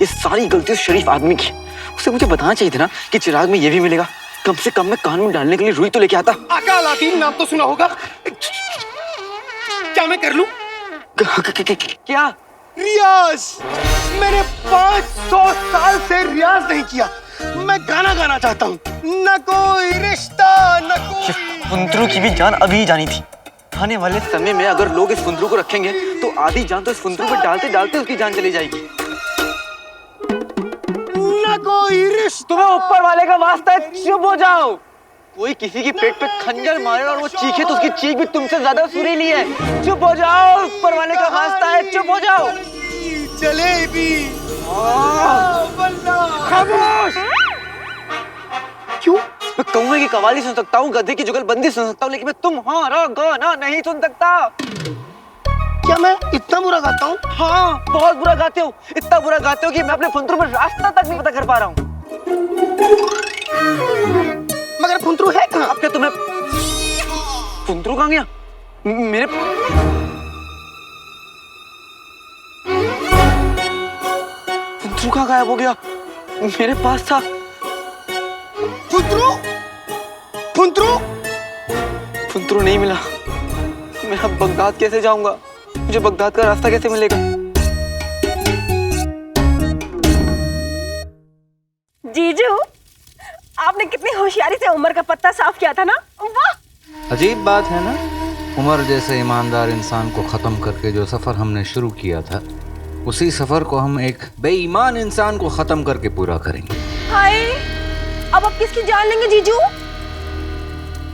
ये सारी गलती उस शरीफ आदमी की। उसे मुझे बताना चाहिए था ना कि चिराग में ये भी मिलेगा। कम से कम मैं कान में डालने के लिए रुई तो लेके आता। आका अलादीन नाम तो सुना होगा। क्या मैं कर लूं? क्या? रियाज। मैंने 500 साल से रियाज नहीं किया। मैं गाना गाना चाहता हूँ। न कोई रिश्ता, न कोई। फुंतरू की भी जान अभी जानी थी। आने वाले समय में अगर लोग इस फुंतरू को रखेंगे तो आधी जान तो इस फुंतरू पर डालते डालते उसकी जान चली जाएगी। न कोई रिश्ता। तुम्हें ऊपर वाले का वास्ता है, चुप हो जाओ। कोई किसी की पेट पे खंजर मारे और वो चीखे तो उसकी चीख भी तुमसे ज्यादा सुरीली है। चुप हो जाओ, ऊपर वाले का वास्ता है, चुप हो जाओ। जलेबी। खामोश। क्यों? मैं कौवे की कवाली सुन सकता हूँ, गधे की जुगलबंदी सुन सकता हूँ, लेकिन मैं तुम्हारा गाना नहीं सुन सकता। क्या मैं इतना बुरा गाता हूँ? हाँ, बहुत बुरा गाते हो। इतना बुरा गाते हो कि मैं अपने फुंतरू में रास्ता तक नहीं पता कर पा रहा हूँ। मगर फुंतरू है कहाँ? अब क्या तुम्हें फुंतरू कहाँ गया? मेरे फुंतरू कहाँ गायब हो गया? मेरे पास था। फुंतरू? फुंतरू? फुंतरू नहीं मिला। मैं अब बगदाद कैसे जाऊंगा? मुझे बगदाद का रास्ता कैसे मिलेगा? जीजू, आपने कितनी होशियारी से उमर का पत्ता साफ किया था ना? वाह! अजीब बात है ना, उमर जैसे ईमानदार इंसान को खत्म करके जो सफर हमने शुरू किया था, उसी सफर को हम एक बेईमान इंसान को खत्म करके पूरा करेंगे। हाय, अब आप किसकी जान लेंगे जीजू?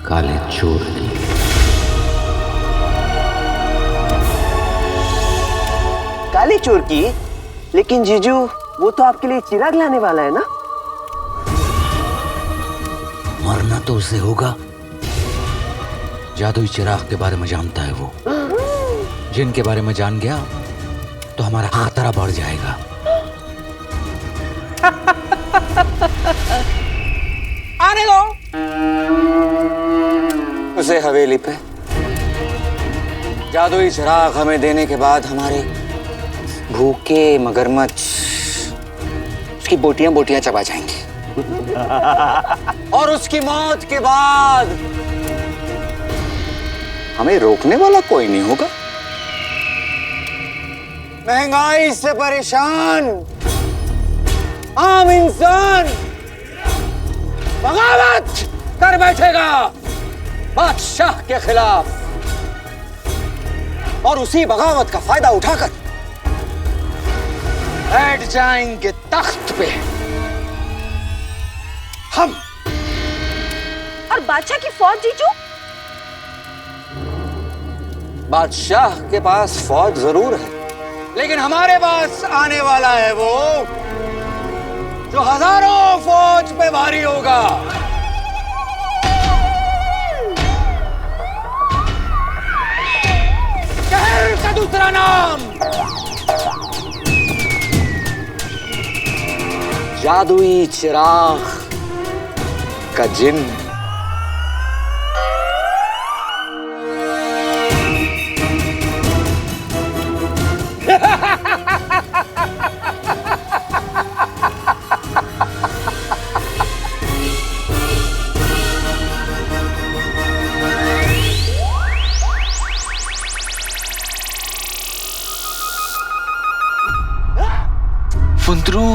काले चोर की। काले चोर की? लेकिन जीजू, वो तो आपके लिए चिराग लाने वाला है ना? मरना तो उसे होगा। जादुई चिराग के बारे में जानता है वो। जिनके बारे में जान गया तो हमारा खतरा बढ़ जाएगा। आने दो उसे हवेली पे। जादुई चिराग हमें देने के बाद हमारे भूखे मगरमच्छ उसकी बोटियां बोटियां चबा जाएंगे। और उसकी मौत के बाद हमें रोकने वाला कोई नहीं होगा। महंगाई से परेशान आम इंसान बगावत कर बैठेगा बादशाह के खिलाफ, और उसी बगावत का फायदा उठाकर बैठ जाएंगे तख्त पे हम। और बादशाह की फौज जीजू? बादशाह के पास फौज जरूर है, लेकिन हमारे पास आने वाला है वो जो हजारों फौज पे भारी होगा। कहर का दूसरा नाम जादुई चिराग का जिन। फुंदरू,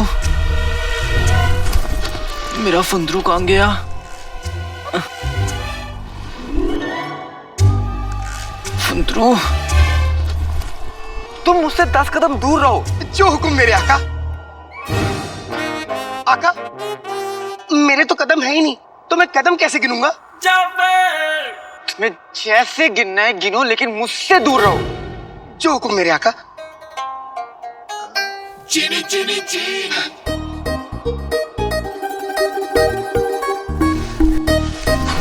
मेरा फुंदरू कहाँ गया? फुंदरू, तुम मुझसे 10 कदम दूर रहो। जो हुक्म मेरे आका। आका, मेरे तो कदम है ही नहीं, तो मैं कदम कैसे गिनूंगा? तुम्हें जैसे गिनना है गिनो, लेकिन मुझसे दूर रहो। जो हुक्म मेरे आका। चीनी चीनी चीनी।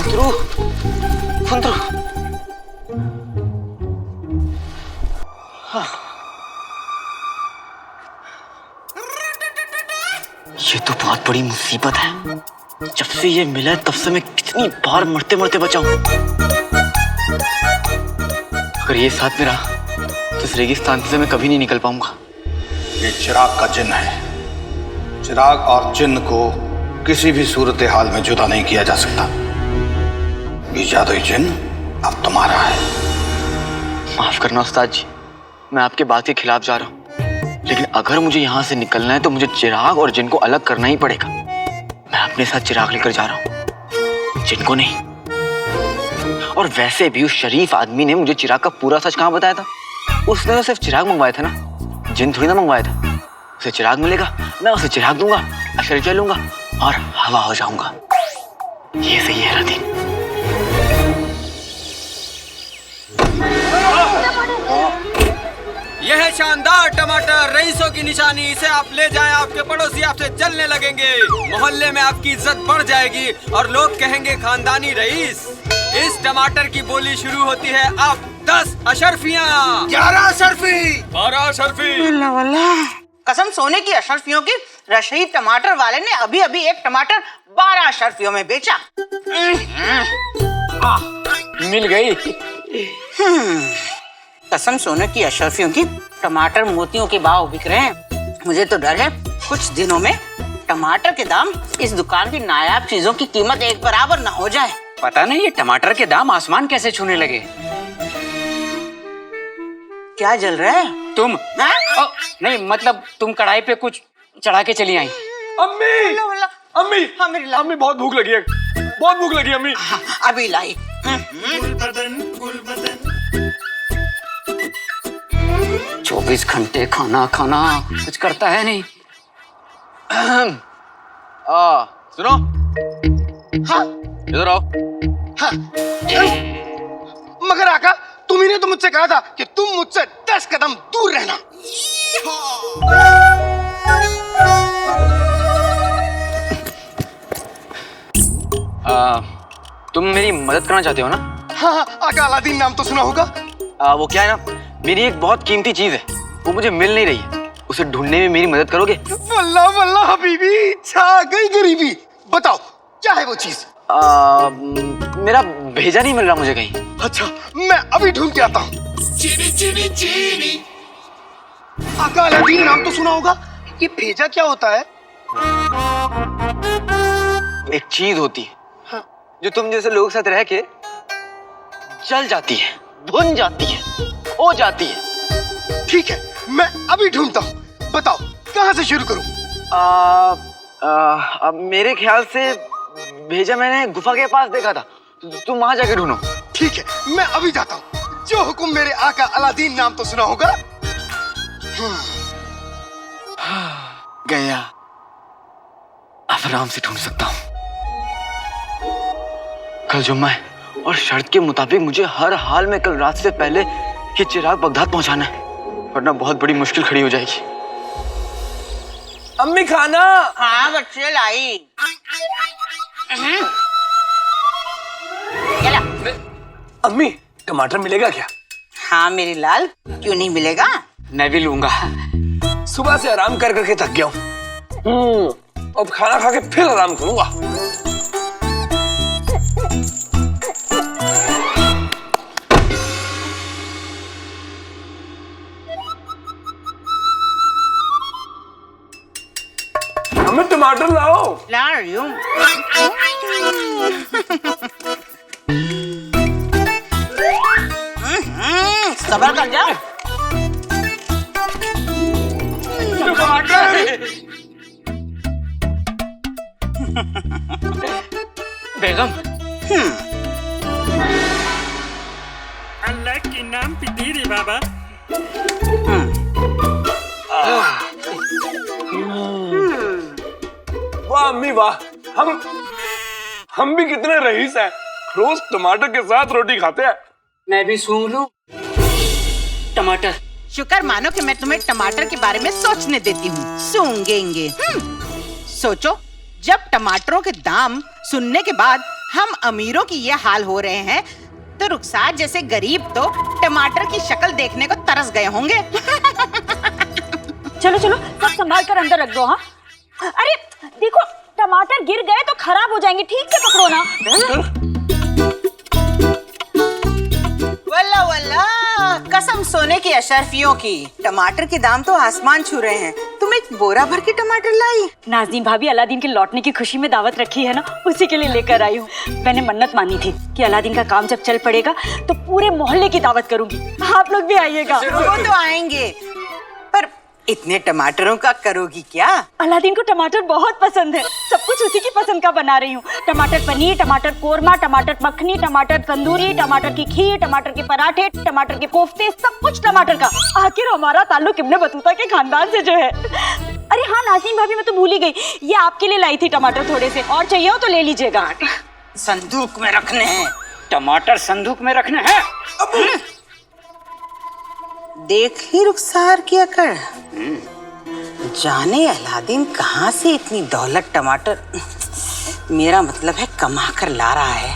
फुंदरू, फुंदरू। हाँ। ये तो बहुत बड़ी मुसीबत है। जब से ये मिला है तब से मैं कितनी बार मरते मरते बचा हूं। अगर ये साथ में रहा तो इस रेगिस्तान से मैं कभी नहीं निकल पाऊंगा। ये चिराग का जिन्न है। चिराग और जिन्न को किसी भी सूरत हाल में जुदा नहीं किया जा सकता। ये जादुई जिन्न अब तुम्हारा है। माफ करना उस्ताद जी, मैं आपके बात के खिलाफ जा रहा हूँ, लेकिन अगर मुझे यहाँ से निकलना है तो मुझे चिराग और जिन को अलग करना ही पड़ेगा। मैं अपने साथ चिराग लेकर जा रहा हूँ, जिन को नहीं। और वैसे भी उस शरीफ आदमी ने मुझे चिराग का पूरा सच कहाँ बताया था? उसने तो सिर्फ चिराग मंगवाया था ना, जिन थोड़ी ना मंगवाया था। उसे चिराग मिलेगा, मैं उसे चिराग दूंगा, अशर चलूंगा और हवा हो जाऊंगा। ये सही है अलादीन। यह है शानदार टमाटर, रईसों की निशानी। इसे आप ले जाएं, आपके पड़ोसी आपसे जलने लगेंगे, मोहल्ले में आपकी इज्जत बढ़ जाएगी और लोग कहेंगे खानदानी रईस। इस टमाटर की बोली शुरू होती है अब 10 अशरफियाँ। 11 अशरफी, 12 अशरफी। कसम सोने की अशरफियों की, रशीद टमाटर वाले ने अभी अभी एक टमाटर 12 अशरफियों में बेचा। मिल गई। कसम सोने की अशरफियों की, टमाटर मोतियों के भाव बिक रहे हैं। मुझे तो डर है कुछ दिनों में टमाटर के दाम इस दुकान की नायाब चीजों की कीमत एक बराबर न हो जाए। पता नहीं ये टमाटर के दाम आसमान कैसे छूने लगे। क्या जल रहा है? तुम नहीं, मतलब तुम कढ़ाई पे कुछ चढ़ा के चली आई। अम्मी, अम्मी, हाँ मेरी लाल, अम्मी बहुत भूख लगी है, बहुत भूख लगी अम्मी। हाँ, अभी लाई। 24 घंटे खाना खाना कुछ करता है नहीं। सुनो, हाँ इधर आओ। हाँ। मगर आका, तुम ही ने तो मुझसे कहा था कि तुम मुझसे 10 कदम दूर रहना। तुम मेरी मदद करना चाहते हो ना? हाँ, आका अलादीन नाम तो सुना होगा। वो क्या है ना, मेरी एक बहुत कीमती चीज है, वो मुझे मिल नहीं रही है। उसे ढूंढने में मेरी मदद करोगे? वल्लाह वल्लाह हबीबी, छा गई गरीबी। बताओ क्या है वो चीज? मेरा भेजा नहीं मिल रहा मुझे कहीं। अच्छा, मैं अभी ढूंढ के आता हूँ। चीनी चीनी चीनी। आका अलादीन नाम तो सुना होगा। ये भेजा क्या होता है? एक चीज होती है, हाँ। जो तुम जैसे लोगों के साथ रह के जल जाती है, भुन जाती है, हो जाती है। ठीक है, मैं अभी ढूंढता हूँ। बताओ कहाँ से शुरू करूँ? अब मेरे ख्याल से भेजा मैंने गुफा के पास देखा था, तुम वहां जाके ढूंढो। ठीक है, मैं अभी जाता हूँ। जो हुक्म मेरे आका अलादीन नाम तो सुना होगा। गया, अब आराम से ढूंढ सकता हूँ। कल जुम्मा है और शर्त के मुताबिक मुझे हर हाल में कल रात से पहले ये चिराग बगदाद पहुंचाना है, वरना बहुत बड़ी मुश्किल खड़ी हो जाएगी। अम्मी खाना। हाँ बच्चे लाई। अम्मी टमाटर मिलेगा क्या? हाँ मेरी लाल, क्यों नहीं मिलेगा? मैं भी लूंगा। सुबह से आराम कर करके थक गया हूँ, अब खाना खा के फिर आराम करूंगा। हमें टमाटर लाओ। ला रही हूँ। सब्र कर जाओ। टमाटर बेगम। अल्लाह के नाम पे दे रे बाबा। वाह अम्मी वाह, हम भी कितने रईस हैं, रोज टमाटर के साथ रोटी खाते हैं। मैं भी सूंघ लूं टमाटर। शुक्र मानो कि मैं तुम्हें टमाटर के बारे में सोचने देती हूँ। सूंघेंगे। सोचो, जब टमाटरों के दाम सुनने के बाद हम अमीरों की ये हाल हो रहे हैं, तो रुखसार जैसे गरीब तो टमाटर की शक्ल देखने को तरस गए होंगे। चलो चलो, सब संभाल कर अंदर रख दो। हाँ, अरे देखो टमाटर गिर गए तो खराब हो जाएंगे, ठीक से पकड़ो ना। वल्ला वल्ला, कसम सोने की अशरफियों की, टमाटर के दाम तो आसमान छू रहे हैं। तुम एक बोरा भर के टमाटर लाई? नाज़नीन भाभी अलादीन के लौटने की खुशी में दावत रखी है ना, उसी के लिए लेकर आई हूँ। मैंने मन्नत मानी थी कि अलादीन का काम जब चल पड़ेगा तो पूरे मोहल्ले की दावत करूंगी। आप लोग भी आइएगा। वो तो आएंगे, पर इतने टमाटरों का करोगी क्या? अलादीन को टमाटर बहुत पसंद है, सब कुछ उसी की पसंद का बना रही हूँ। टमाटर पनीर, टमाटर कोरमा, टमाटर मखनी, टमाटर तंदूरी, टमाटर की खीर, टमाटर के पराठे, टमाटर के कोफ्ते, सब कुछ टमाटर का। आखिर हमारा ताल्लुक इब्ने बतूता के खानदान से जो है। अरे हाँ नाज़नीन भाभी, मैं तो भूल ही गई, ये आपके लिए लाई थी टमाटर थोड़े से, और चाहिए हो तो ले लीजिएगा। संदूक में रखने हैं टमाटर, संदूक में रखने हैं। देख ही रुखसार की अकड़। जाने अलादीन कहाँ से इतनी दौलत टमाटर, मेरा मतलब है कमा कर ला रहा है,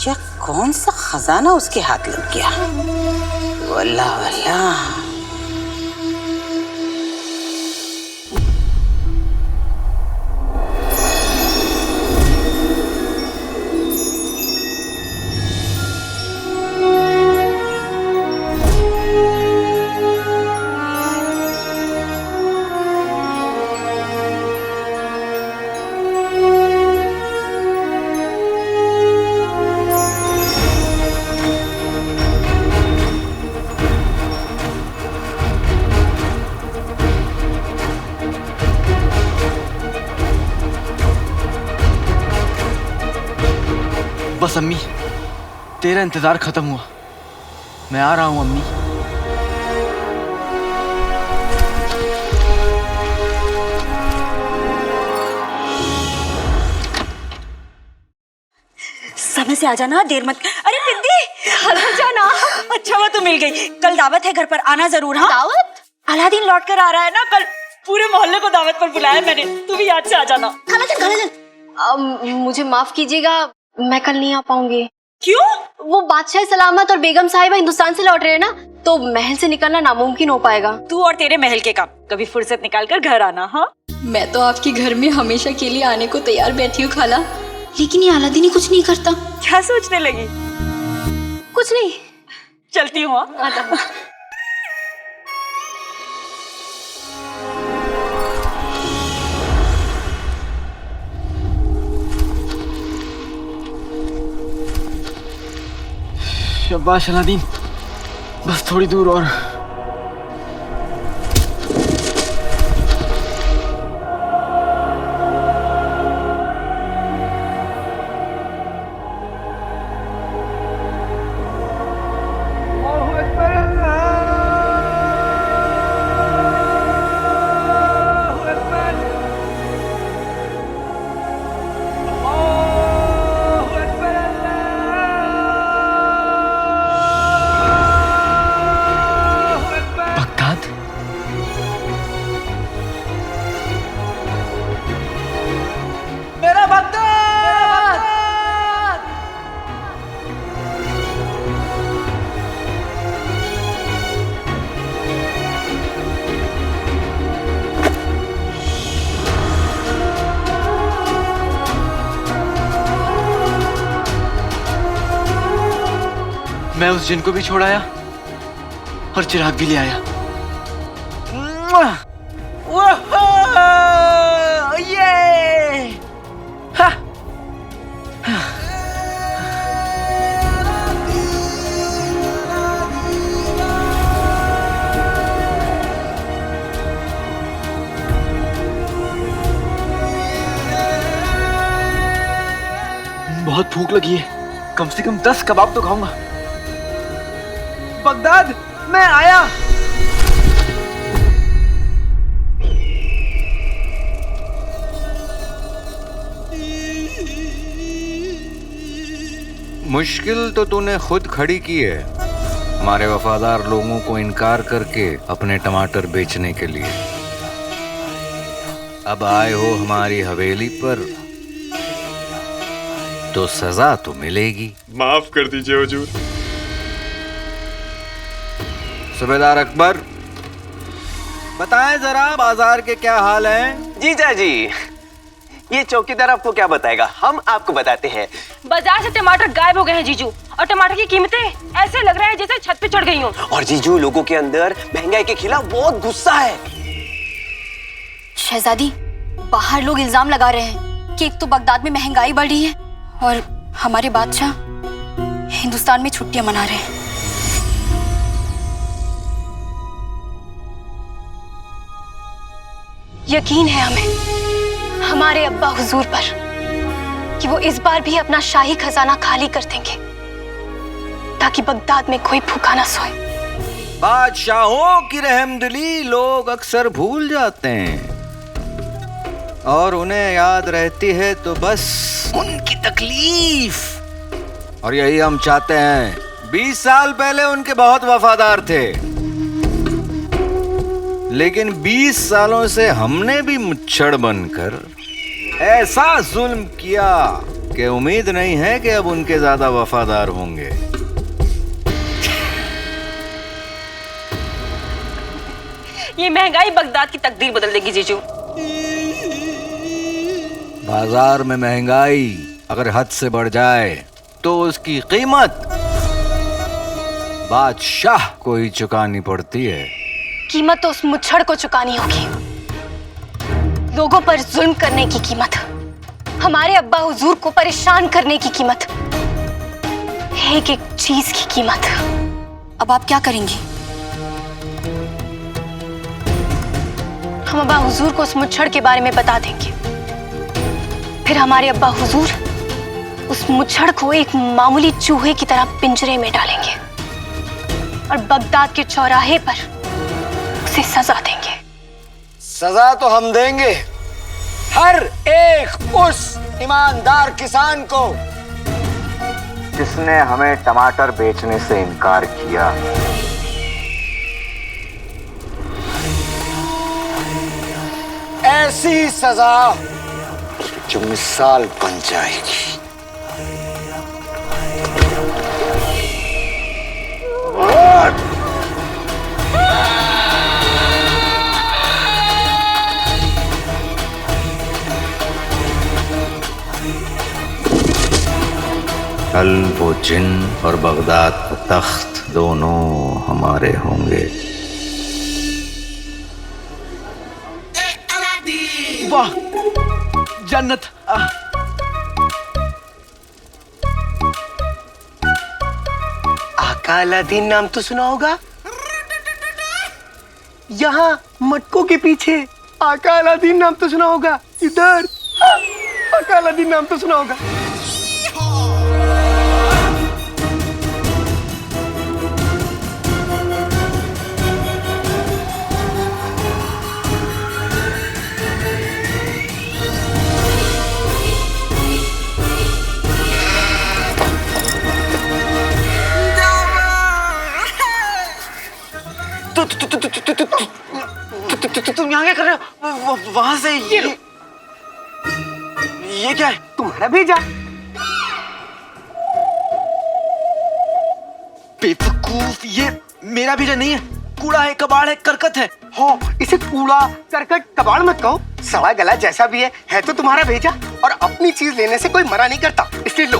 या कौन सा खजाना उसके हाथ लग गया। वल्ला वल्ला। बस अम्मी, तेरा इंतजार खत्म हुआ, मैं आ रहा हूँ अम्मी। समय से आ जाना, देर मत। अरे पिद्दी, हल्का जाना। अच्छा हुआ तू मिल गई, कल दावत है घर पर, आना जरूर। हाँ, दावत? अलादीन लौट कर आ रहा है ना कल, पूरे मोहल्ले को दावत पर बुलाया मैंने, तू भी याद से आ जाना। खाना चल। मुझे माफ कीजिएगा, मैं कल नहीं आ पाऊंगी। क्यों? वो बादशाह सलामत और बेगम साहिबा हिंदुस्तान से लौट रहे हैं ना, तो महल से निकलना नामुमकिन हो पाएगा। तू और तेरे महल के काम, कभी फुर्सत निकाल कर घर आना। हाँ, मैं तो आपके घर में हमेशा के लिए आने को तैयार बैठी हूँ खाला, लेकिन ये अलादीन कुछ नहीं करता। क्या सोचने लगी? कुछ नहीं, चलती हूँ। शाबाश अलादीन, बस थोड़ी दूर और। मैं उस जिन को भी छोड़ आया और चिराग भी ले आया। ये भूख लगी है, कम से कम 10 कबाब तो खाऊंगा। बगदाद, मैं आया। मुश्किल तो तूने खुद खड़ी की है, हमारे वफादार लोगों को इनकार करके अपने टमाटर बेचने के लिए। अब आए हो हमारी हवेली पर तो सजा तो मिलेगी। माफ कर दीजिए हुजूर। सूबेदार अकबर, बताएं जरा बाजार के क्या हाल हैं? जीजा जी, ये चौकीदार आपको क्या बताएगा, हम आपको बताते हैं। बाजार से टमाटर गायब हो गए हैं जीजू, और टमाटर की कीमतें ऐसे लग रहा है जैसे छत पे चढ़ गई हों। और जीजू, लोगों के अंदर महंगाई के खिलाफ बहुत गुस्सा है। शहजादी, बाहर लोग इल्जाम लगा रहे हैं कि एक तो बगदाद में महंगाई बढ़ रही है और हमारे बादशाह हिंदुस्तान में छुट्टियां मना रहे हैं। यकीन है हमें हमारे अब्बा हुजूर पर कि वो इस बार भी अपना शाही खजाना खाली कर देंगे ताकि बगदाद में कोई भूखा ना सोए। बादशाहों की रहमदिली लोग अक्सर भूल जाते हैं और उन्हें याद रहती है तो बस उनकी तकलीफ। और यही हम चाहते हैं। 20 साल पहले उनके बहुत वफादार थे, लेकिन 20 सालों से हमने भी मुच्छड़ बनकर ऐसा जुल्म किया कि उम्मीद नहीं है कि अब उनके ज्यादा वफादार होंगे। ये महंगाई बगदाद की तकदीर बदल देगी जीजू। बाजार में महंगाई अगर हद से बढ़ जाए तो उसकी कीमत बादशाह को ही चुकानी पड़ती है। कीमत तो उस मुच्छड़ को चुकानी होगी। लोगों पर जुल्म करने की कीमत, हमारे अब्बा हुजूर को परेशान करने की कीमत, एक एक चीज की कीमत। अब आप क्या करेंगी? हम अब्बा हुजूर को उस मुच्छड़ के बारे में बता देंगे। फिर हमारे अब्बा हुजूर उस मुच्छड़ को एक मामूली चूहे की तरह पिंजरे में डालेंगे और बगदाद के चौराहे पर उसे सजा देंगे। सजा तो हम देंगे हर एक उस ईमानदार किसान को जिसने हमें टमाटर बेचने से इनकार किया। ऐसी सजा जो मिसाल बन जाएगी। कल वो जिन और बगदाद का तख्त दोनों हमारे होंगे। वाह, जन्नत। आका अलादीन नाम तो सुना होगा। यहाँ मटकों के पीछे आका अलादीन नाम तो सुना होगा। इधर आका अलादीन नाम तो सुना होगा। तुम यहाँ क्या कर रहे हो? वहां से ये क्या है? तुम्हारा भेजा। बेवकूफ, ये मेरा भेजा नहीं है। कूड़ा है, कबाड़ है, करकट है। हो, इसे कूड़ा करकट कबाड़ मत कहो। सड़ा गला जैसा भी है तो तुम्हारा भेजा। और अपनी चीज लेने से कोई मना नहीं करता, इसलिए लो।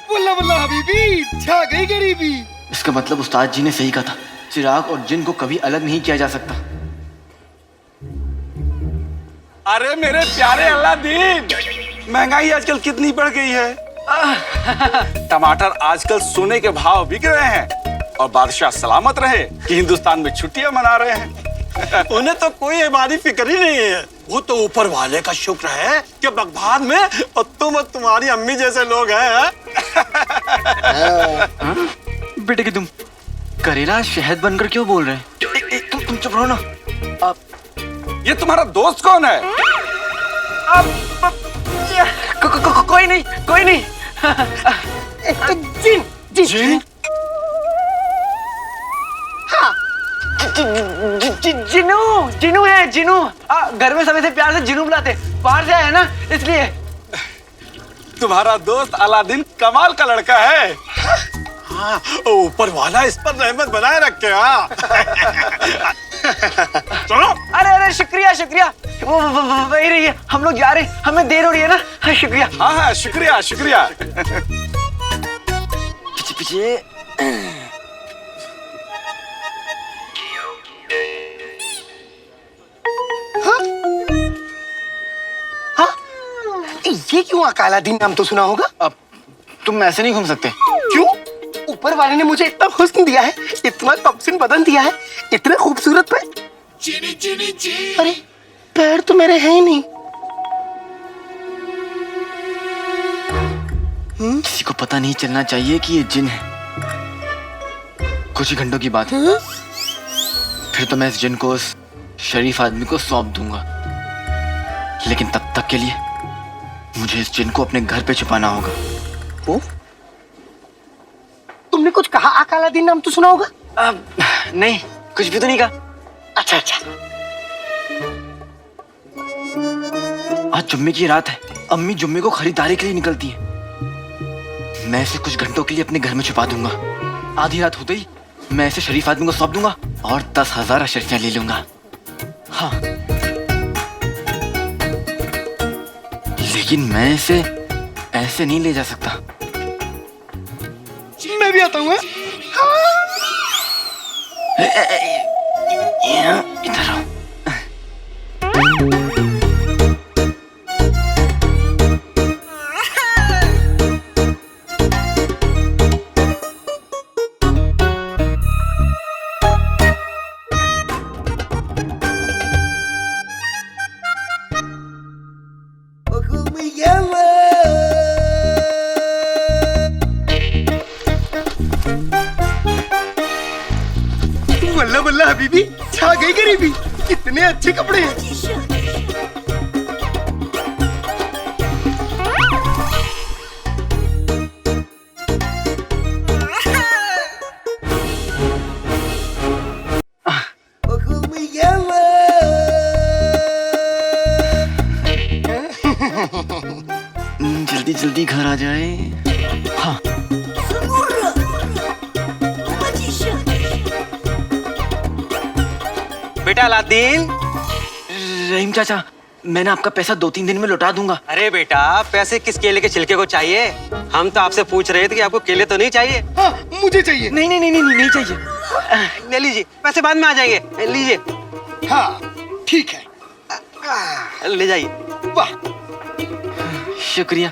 बल्ला बल्ला हबीबी, छा गई गरीबी। इसका मतलब उस्ताद जी ने सही कहा था, चिराग और जिन को कभी अलग नहीं किया जा सकता। अरे मेरे प्यारे अलादीन, महंगाई आजकल कितनी बढ़ गई है। टमाटर आजकल सोने के भाव बिक रहे हैं और बादशाह सलामत रहे कि हिंदुस्तान में छुट्टियां मना रहे हैं। उन्हें तो कोई हमारी फिक्र ही नहीं है। वो तो ऊपर वाले का शुक्र है कि बगदाद में और तुम और तुम्हारी अम्मी जैसे लोग हैं। बेटे कि तुम करेला शहद बनकर क्यों बोल रहे हैं? तुम चुप रहो ना। ये तुम्हारा दोस्त कौन है? कोई नहीं, कोई नहीं। जिन जिन जिन? जिनू जिनू है, जिनू। घर में सब ऐसे प्यार से जिनू बुलाते, बाहर से आया ना इसलिए। तुम्हारा दोस्त अलादीन कमाल का लड़का है। हाँ, ऊपर वाला इस पर रहमत बनाए रखे। हाँ चलो। अरे अरे शुक्रिया शुक्रिया। वो वही रही है, हम लोग जा रहे हैं, हमें देर हो रही है ना। हाँ शुक्रिया। हाँ हाँ शुक्रिया शुक्रिया। पीछे पीछे। ये क्यों अलादीन नाम तो सुना होगा? अब तुम ऐसे नहीं घूम सकते। क्यों? ऊपर वाले ने मुझे इतना हुस्न दिया है, इतना कमसिन बदन दिया है, इतने खूबसूरत पैर। अरे पैर तो मेरे हैं ही नहीं। किसी को पता नहीं चलना चाहिए कि ये जिन है। कुछ ही घंटों की बात है, फिर तो मैं इस जिन को उस शरीफ आदमी को सौंप दूंगा। लेकिन तब तक के लिए मुझे इस जिन को अपने घर पे छुपाना होगा। ओ? तुमने कुछ कहा? अलादीन नाम तो सुना होगा? नहीं, कुछ भी तो नहीं कहा। अच्छा अच्छा। आज जुम्मे की रात है, अम्मी जुम्मे को खरीदारी के लिए निकलती हैं। मैं इसे कुछ घंटों के लिए अपने घर में छुपा दूंगा। आधी रात होते ही मैं इसे शरीफ आदमी को सौंप दूंगा और 10,000 अशरफियां ले लूंगा। हाँ, लेकिन मैं इसे ऐसे नहीं ले जा सकता। मैं भी आता हूँ। इधर आओ। वल्ला वल्ला हबीबी, छा गई गरीबी। कितने अच्छे कपड़े हैं। जल्दी जल्दी घर आ जाए। हाँ, बेटा अलादीन। रहीम चाचा, मैंने आपका पैसा 2-3 दिन में लौटा दूंगा। अरे बेटा, पैसे किस केले के छिलके को चाहिए? हम तो आपसे पूछ रहे थे कि आपको केले तो नहीं चाहिए। हाँ, मुझे चाहिए। नहीं नहीं नहीं नहीं, नहीं चाहिए। ले लीजिए, पैसे बाद में आ जाएंगे। लीजिए। हाँ ठीक है, ले जाइए। वाह, शुक्रिया।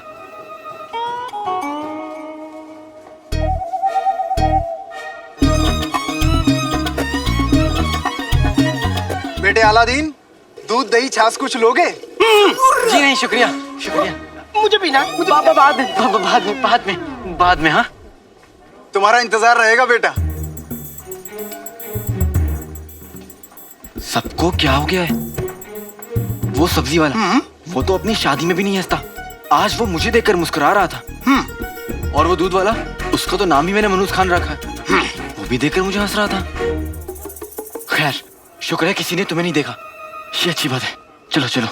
बेटे अलादीन, दूध दही छाछ कुछ लोगे? जी नहीं, शुक्रिया शुक्रिया। मुझे पीना। बाद में। हाँ, तुम्हारा इंतजार रहेगा बेटा। सबको क्या हो गया है? वो सब्जी वाला, वो तो अपनी शादी में भी नहीं हंसता। आज वो मुझे देखकर मुस्कुरा रहा था। और वो दूध वाला, उसका तो नाम ही मैंने मनूस खान रखा है, वो भी देखकर मुझे हंस रहा था। खैर, शुक्र है किसी ने तुम्हें नहीं देखा, ये अच्छी बात है। चलो चलो।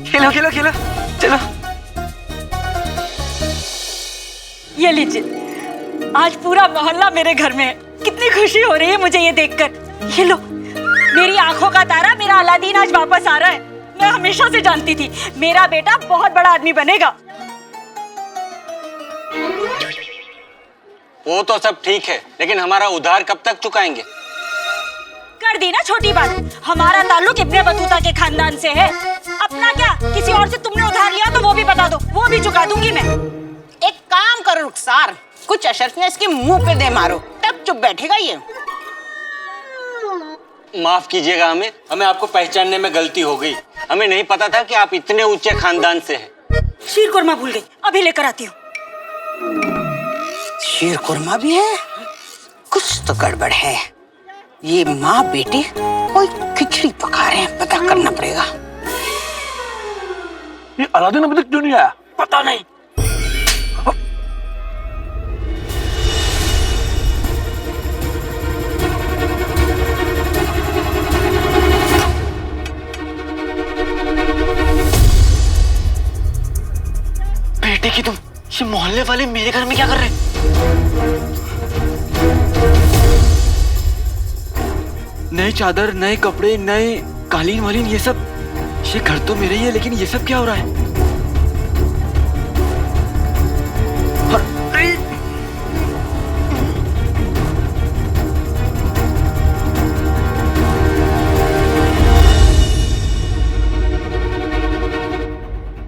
खेलो खेलो खेलो, चलो। ये लीजिए, आज पूरा मोहल्ला मेरे घर में है। कितनी खुशी हो रही है मुझे ये देखकर। ये लो, मेरी आंखों का तारा मेरा अलादीन आज वापस आ रहा है। मैं हमेशा से जानती थी मेरा बेटा बहुत बड़ा आदमी बनेगा। वो तो सब ठीक है, लेकिन हमारा उधार कब तक चुकाएंगे? कर दी ना छोटी बात। हमारा ताल्लुक इब्ने बतूता के खानदान से है। अपना क्या किसी और से तुमने उधार लिया तो वो भी बता दो, वो भी चुका दूंगी मैं। एक काम करो रुखसार, कुछ अशर्फियां इसके मुंह पे दे मारो, तब चुप बैठेगा ये। माफ कीजिएगा, हमें आपको पहचानने में गलती हो गई। हमें नहीं पता था कि आप इतने ऊंचे खानदान से हैं। शीर कुरमा भूल गई, अभी लेकर आती हूँ। शीर कुरमा भी है? कुछ तो गड़बड़ है। ये माँ बेटे कोई खिचड़ी पका रहे हैं, पता करना पड़ेगा। ये अलादीन अभी तक क्यों नहीं आया? पता नहीं। बेटे की तुम, ये मोहल्ले वाले मेरे घर में क्या कर रहे हैं? नए चादर, नए कपड़े, नए कालीन वालीन, ये सब। ये घर तो मेरा ही है, लेकिन ये सब क्या हो रहा है?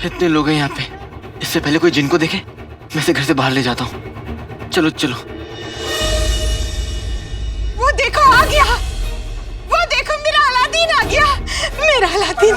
इतने लोग हैं यहाँ पे, इससे पहले कोई जिनको देखे मैं इसे घर से बाहर ले जाता हूँ। चलो चलो। वो देखो आ गया, वो देखो मेरा अलादीन आ गया, मेरा अलादीन।